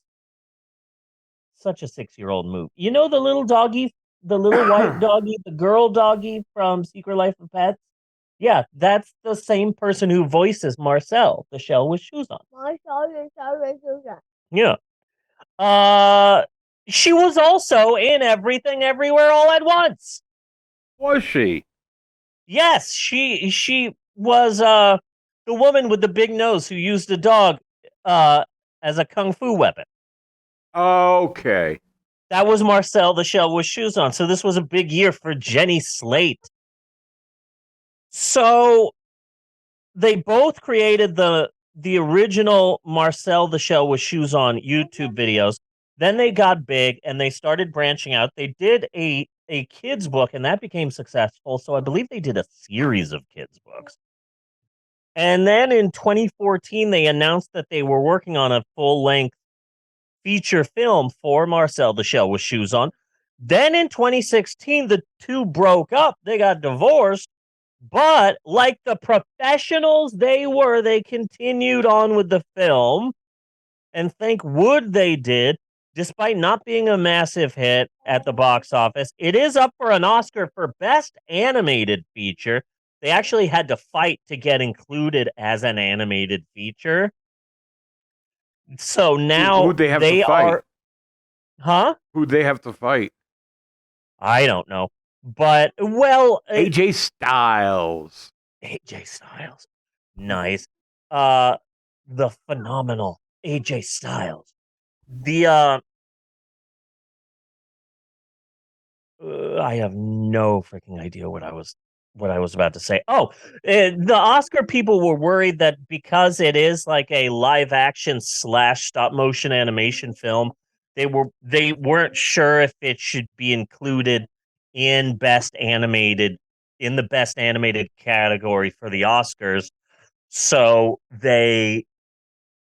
Such a 6-year-old move. You know the little doggy, the little white doggy, the girl doggy from Secret Life of Pets? Yeah, that's the same person who voices Marcel, the shell with shoes on. Marcel, the shell with shoes on. Yeah. She was also in Everything Everywhere All at Once. Was she? Yes, she was the woman with the big nose who used a dog as a kung fu weapon. Okay. That was Marcel the Shell with Shoes On. So this was a big year for Jenny Slate. So they both created the original Marcel the Shell with Shoes On YouTube videos. Then they got big and they started branching out. They did a kids book and that became successful. So I believe they did a series of kids books. And then in 2014, they announced that they were working on a full-length feature film for Marcel the Shell with Shoes On. Then in 2016, the two broke up. They got divorced. But like the professionals they were, they continued on with the film. And thank wood they did, despite not being a massive hit at the box office. It is up for an Oscar for Best Animated Feature. They actually had to fight to get included as an animated feature. So now who'd they have to fight? Huh? Who'd they have to fight? I don't know. But, well... AJ Styles. AJ Styles. Nice. The phenomenal AJ Styles. I have no freaking idea what I was about to say. Oh, the Oscar people were worried that because it is like a live action / stop motion animation film, they weren't sure if it should be included in the best animated category for the Oscars. So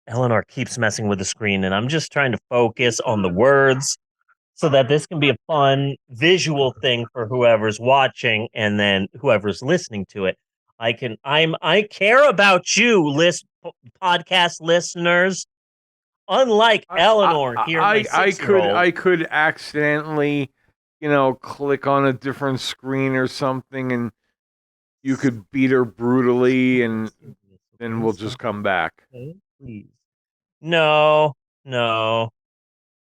Eleanor keeps messing with the screen and I'm just trying to focus on the words so that this can be a fun visual thing for whoever's watching and then whoever's listening to it. I care about you, podcast listeners. Unlike Eleanor here, my 6-year-old. I could accidentally, click on a different screen or something, and you could beat her brutally, and then we'll just come back. Okay, please. No.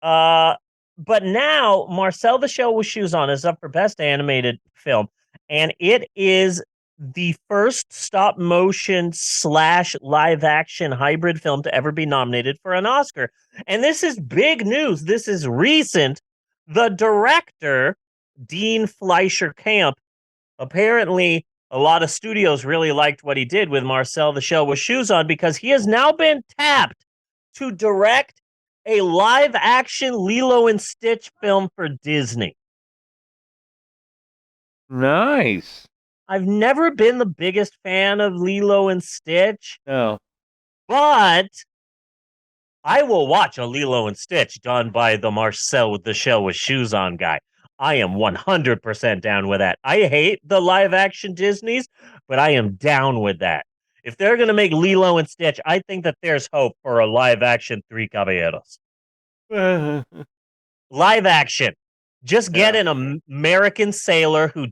But now Marcel the Shell with Shoes On is up for Best Animated Film, and it is the first stop motion / live action hybrid film to ever be nominated for an Oscar. And this is big news. This is recent. The director, Dean Fleischer Camp, apparently a lot of studios really liked what he did with Marcel the Shell with Shoes On because he has now been tapped to direct a live-action Lilo and Stitch film for Disney. Nice. I've never been the biggest fan of Lilo and Stitch. No. But I will watch a Lilo and Stitch done by the Marcel with the Shell with Shoes On guy. I am 100% down with that. I hate the live-action Disneys, but I am down with that. If they're going to make Lilo and Stitch, I think that there's hope for a live-action Three Caballeros. Live action. Just get an American sailor who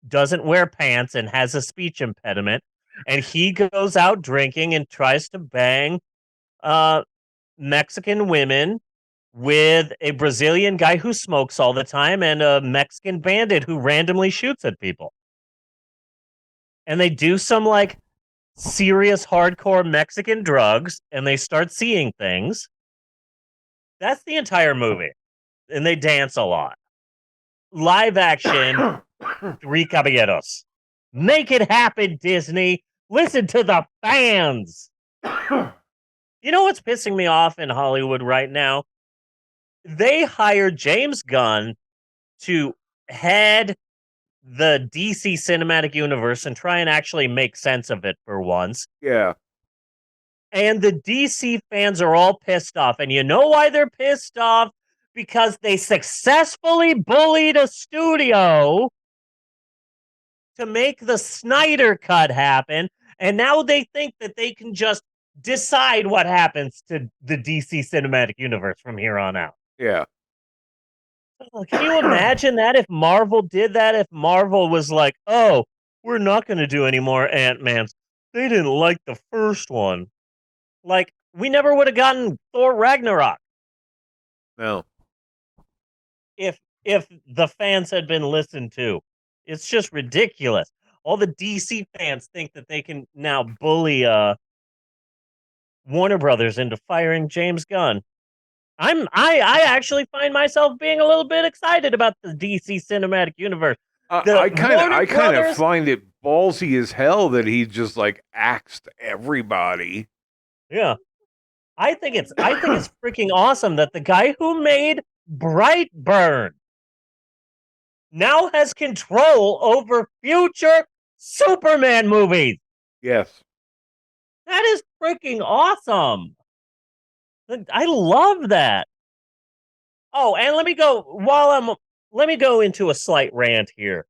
doesn't wear pants and has a speech impediment, and he goes out drinking and tries to bang Mexican women with a Brazilian guy who smokes all the time and a Mexican bandit who randomly shoots at people. And they do some serious hardcore Mexican drugs and they start seeing things. That's the entire movie. And they dance a lot. Live action, Three Caballeros. Make it happen, Disney. Listen to the fans. You know what's pissing me off in Hollywood right now? They hired James Gunn to head the DC Cinematic Universe and try and actually make sense of it for once. Yeah. And the DC fans are all pissed off. And you know why they're pissed off? Because they successfully bullied a studio to make the Snyder Cut happen, and now they think that they can just decide what happens to the DC Cinematic Universe from here on out. Yeah. Can you imagine that if Marvel did that? If Marvel was like, oh, we're not going to do any more Ant-Mans. They didn't like the first one. Like, we never would have gotten Thor Ragnarok. No. If the fans had been listened to. It's just ridiculous. All the DC fans think that they can now bully Warner Brothers into firing James Gunn. I actually find myself being a little bit excited about the DC Cinematic Universe. I kind of find it ballsy as hell that he just like axed everybody. Yeah. I think it's freaking awesome that the guy who made Brightburn now has control over future Superman movies. Yes. That is freaking awesome. I love that. Oh, and let me go into a slight rant here.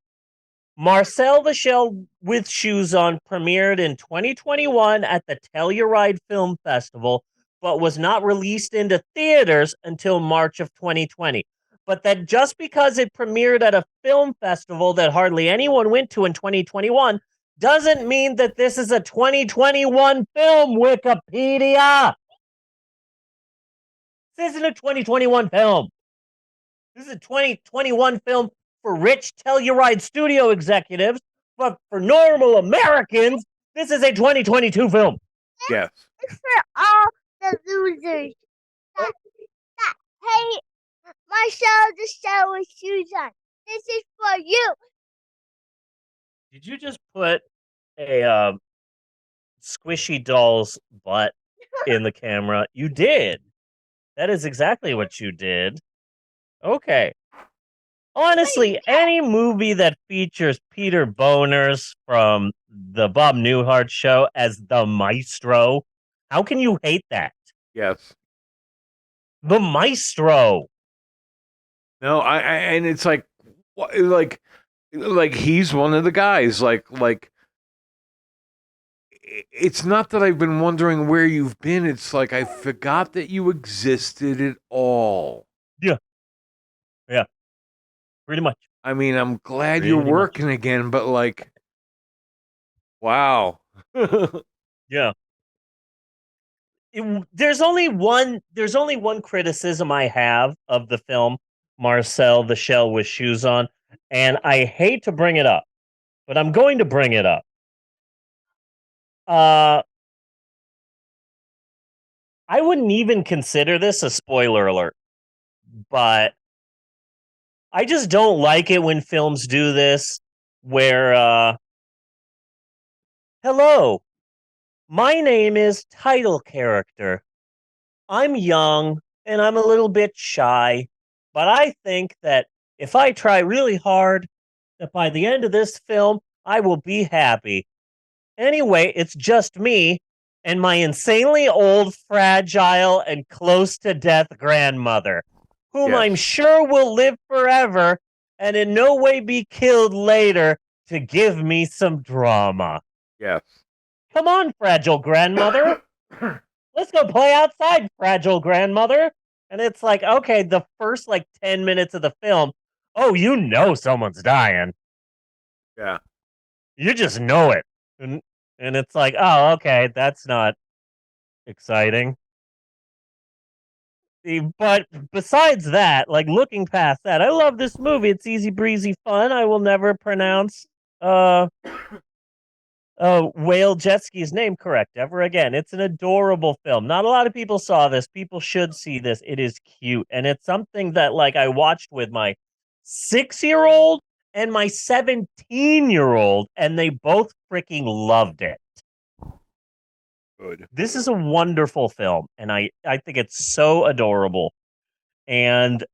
Marcel the Shell with Shoes On premiered in 2021 at the Telluride Film Festival, but was not released into theaters until March of 2020. But that just because it premiered at a film festival that hardly anyone went to in 2021 doesn't mean that this is a 2021 film, Wikipedia. This isn't a 2021 film. This is a 2021 film for rich Telluride studio executives, but for normal Americans, this is a 2022 film. Yes. It's for all the losers that hate Marcel the Shell with Shoes On. This is for you. Did you just put a squishy doll's butt in the camera? You did. That is exactly what you did. Okay. Honestly, any movie that features Peter Boners from the Bob Newhart show as the Maestro, how can you hate that? Yes. The Maestro. No, and it's like he's one of the guys. Like it's not that I've been wondering where you've been. It's like I forgot that you existed at all. Yeah. Yeah. Pretty much. I mean, I'm glad you're working again, but like, wow. Yeah. There's only one criticism I have of the film Marcel the Shell with Shoes On, and I hate to bring it up, but I'm going to bring it up. I wouldn't even consider this a spoiler alert, but I just don't like it when films do this where hello, my name is title character. I'm young and I'm a little bit shy, but I think that if I try really hard, that by the end of this film, I will be happy. Anyway, it's just me and my insanely old, fragile, and close to death grandmother, whom I'm sure will live forever and in no way be killed later to give me some drama. Yes. Come on, fragile grandmother. Let's go play outside, fragile grandmother. And it's like, okay, the first 10 minutes of the film, oh, you know someone's dying. Yeah. You just know it. And it's like, oh, okay, that's not exciting. But besides that, looking past that, I love this movie. It's easy breezy fun. I will never pronounce whale jet ski's name correct ever again. It's an adorable film. Not a lot of people saw this. People should see this. It is cute, and it's something that I watched with my 6-year-old and my 17-year-old, and they both freaking loved it. Good. This is a wonderful film, and I think it's so adorable, and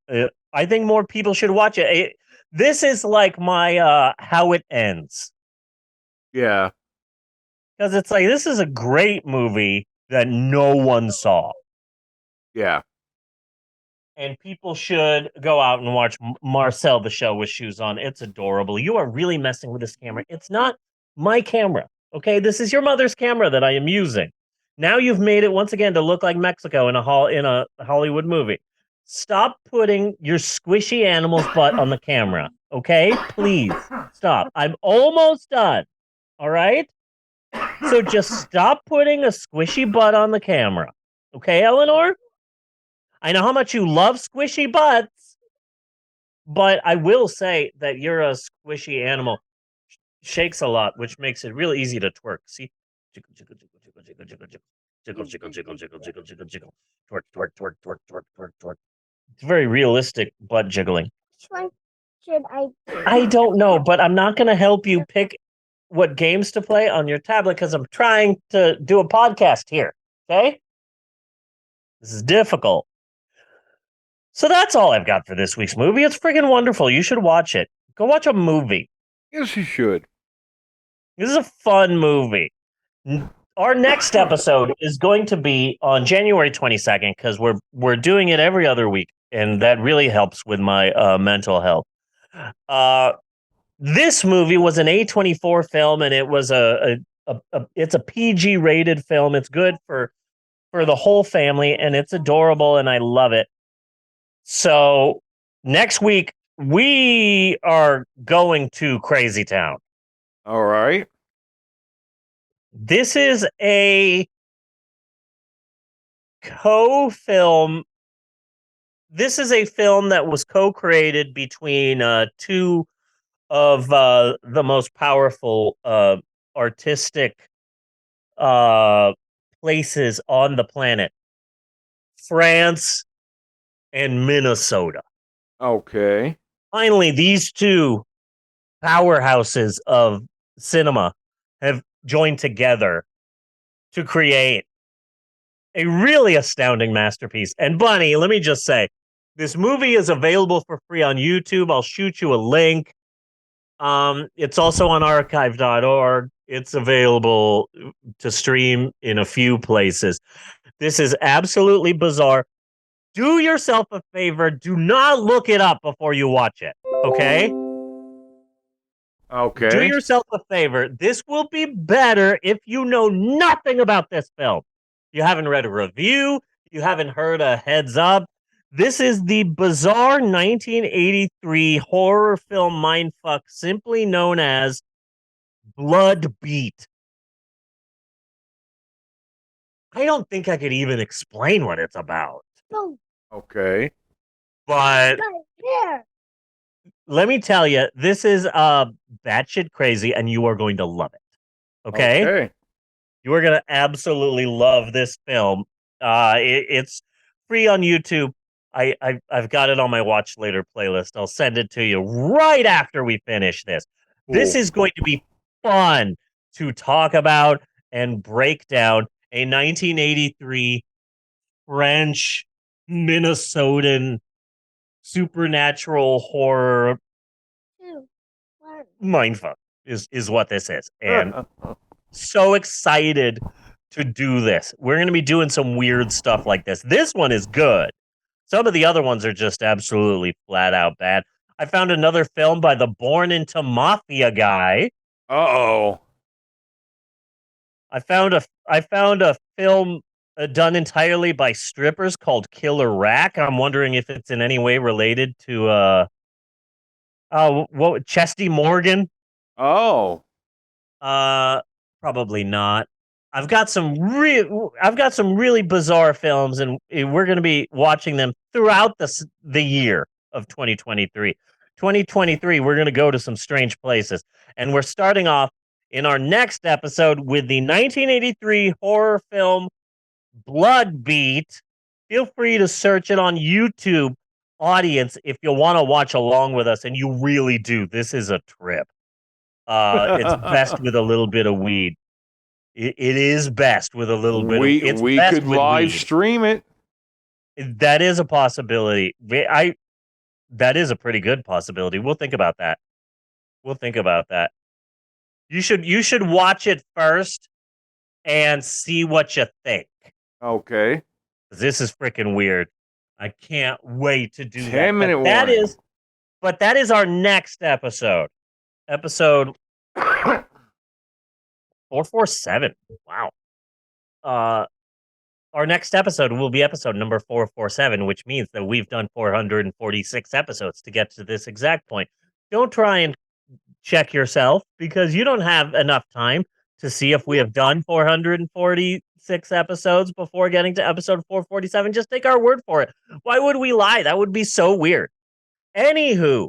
I think more people should watch it. This is like my How It Ends. Yeah. Because it's like, this is a great movie that no one saw. Yeah. and people should go out and watch Marcel the Shell with Shoes On. It's adorable. You are really messing with this camera. It's not my camera. Okay, this is your mother's camera that I am using. Now you've made it once again to look like Mexico in a Hollywood movie. Stop putting your squishy animal's butt on the camera. Okay, please stop. I'm almost done. All right. So just stop putting a squishy butt on the camera. Okay, Eleanor? I know how much you love squishy butts, but I will say that you're a squishy animal. Shakes a lot, which makes it real easy to twerk. See? Jiggle, jiggle, jiggle, jiggle, jiggle, jiggle, jiggle. Jiggle, jiggle, jiggle, jiggle, jiggle, jiggle, jiggle. Twerk, twerk, twerk, twerk, twerk, twerk, twerk. It's very realistic butt jiggling. Which one should I do? I don't know, but I'm not going to help you pick what games to play on your tablet because I'm trying to do a podcast here. Okay? This is difficult. So that's all I've got for this week's movie. It's friggin' wonderful. You should watch it. Go watch a movie. Yes, you should. This is a fun movie. Our next episode is going to be on January 22nd because we're doing it every other week, and that really helps with my mental health. This movie was an A24 film, and it was it's a PG rated film. It's good for the whole family, and it's adorable, and I love it. So next week we are going to Crazy Town. All right. This is a co-film. This is a film that was co-created between two of the most powerful artistic places on the planet, France and Minnesota. Okay. Finally, these two powerhouses of cinema have joined together to create a really astounding masterpiece. And Bunny, let me just say, this movie is available for free on YouTube. I'll shoot you a link. It's also on archive.org. It's available to stream in a few places. This is absolutely bizarre. Do yourself a favor. Do not look it up before you watch it. Okay? Okay. Do yourself a favor. This will be better if you know nothing about this film. You haven't read a review. You haven't heard a heads up. This is the bizarre 1983 horror film mindfuck simply known as Blood Beat. I don't think I could even explain what it's about. Okay. But let me tell you, this is batshit crazy, and you are going to love it. Okay? You are going to absolutely love this film. It's free on YouTube. I've got it on my watch later playlist. I'll send it to you right after we finish this. Cool. This is going to be fun to talk about and break down a 1983 French Minnesotan supernatural horror mindfuck is what this is. And so excited to do this. We're going to be doing some weird stuff like this. This one is good. Some of the other ones are just absolutely flat out bad. I found another film by the Born Into Mafia guy. Uh-oh. I found a film done entirely by strippers called Killer Rack. I'm wondering if it's in any way related to Chesty Morgan. Oh. Probably not. I've got some really bizarre films, and we're going to be watching them throughout the year of 2023. 2023, we're going to go to some strange places, and we're starting off in our next episode with the 1983 horror film Blood Beat. Feel free to search it on YouTube, audience, if you want to watch along with us, and you really do. This is a trip. It's best with a little bit of weed. It is best with a little bit of. We could live stream it. That is a possibility. That is a pretty good possibility. We'll think about that. You should watch it first and see what you think. Okay. This is freaking weird. I can't wait to do 10-minute that. warning. But that is our next episode. Episode 447. Wow. Our next episode will be episode number 447, which means that we've done 446 episodes to get to this exact point. Don't try and check yourself because you don't have enough time to see if we have done 446 episodes before getting to episode 447. Just take our word for it. Why would we lie? That would be so weird. Anywho,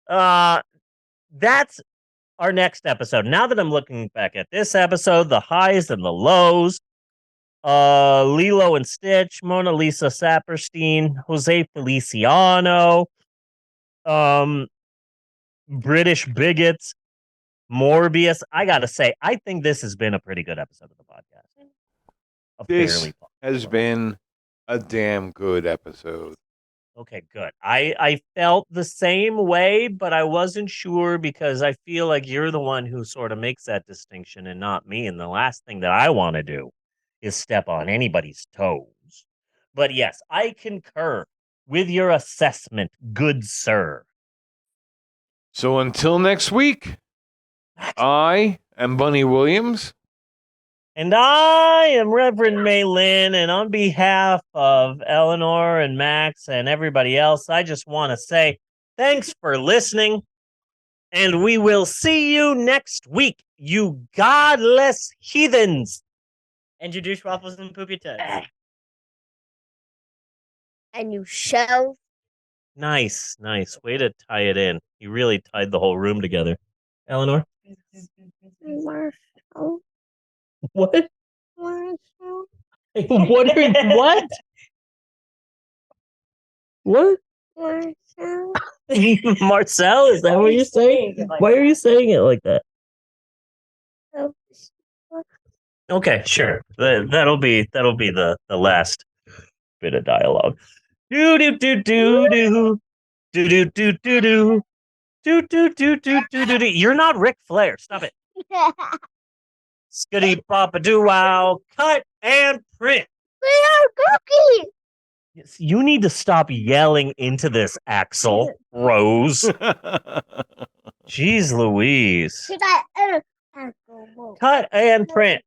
that's our next episode. Now that I'm looking back at this episode, the highs and the lows, Lilo and Stitch, Mona Lisa Saperstein, Jose Feliciano, British bigots, Morbius. I gotta say, I think this has been a pretty good episode of the podcast. This has been a damn good episode. Okay, good. I felt the same way, but I wasn't sure because I feel like you're the one who sort of makes that distinction and not me. And the last thing that I want to do is step on anybody's toes. But yes, I concur with your assessment, good sir. So until next week, I am Bunny Williams. And I am Reverend May Lynn, and on behalf of Eleanor and Max and everybody else, I just want to say thanks for listening, and we will see you next week, you godless heathens. And you douche waffles and poop your tits. And you shall. Nice. Way to tie it in. You really tied the whole room together. Eleanor? Marcel. What? Marcel. What? What? Marcel. Marcel? Is that what you're saying? Why are you saying it like that? Okay, sure. That'll be the last bit of dialogue. Do do do do do do do do do do do do do do do do. You're not Ric Flair. Stop it. Skitty papa doo wow. Cut and print. We are cookies. Yes, you need to stop yelling into this, Axel Rose. Jeez Louise. Cut and print.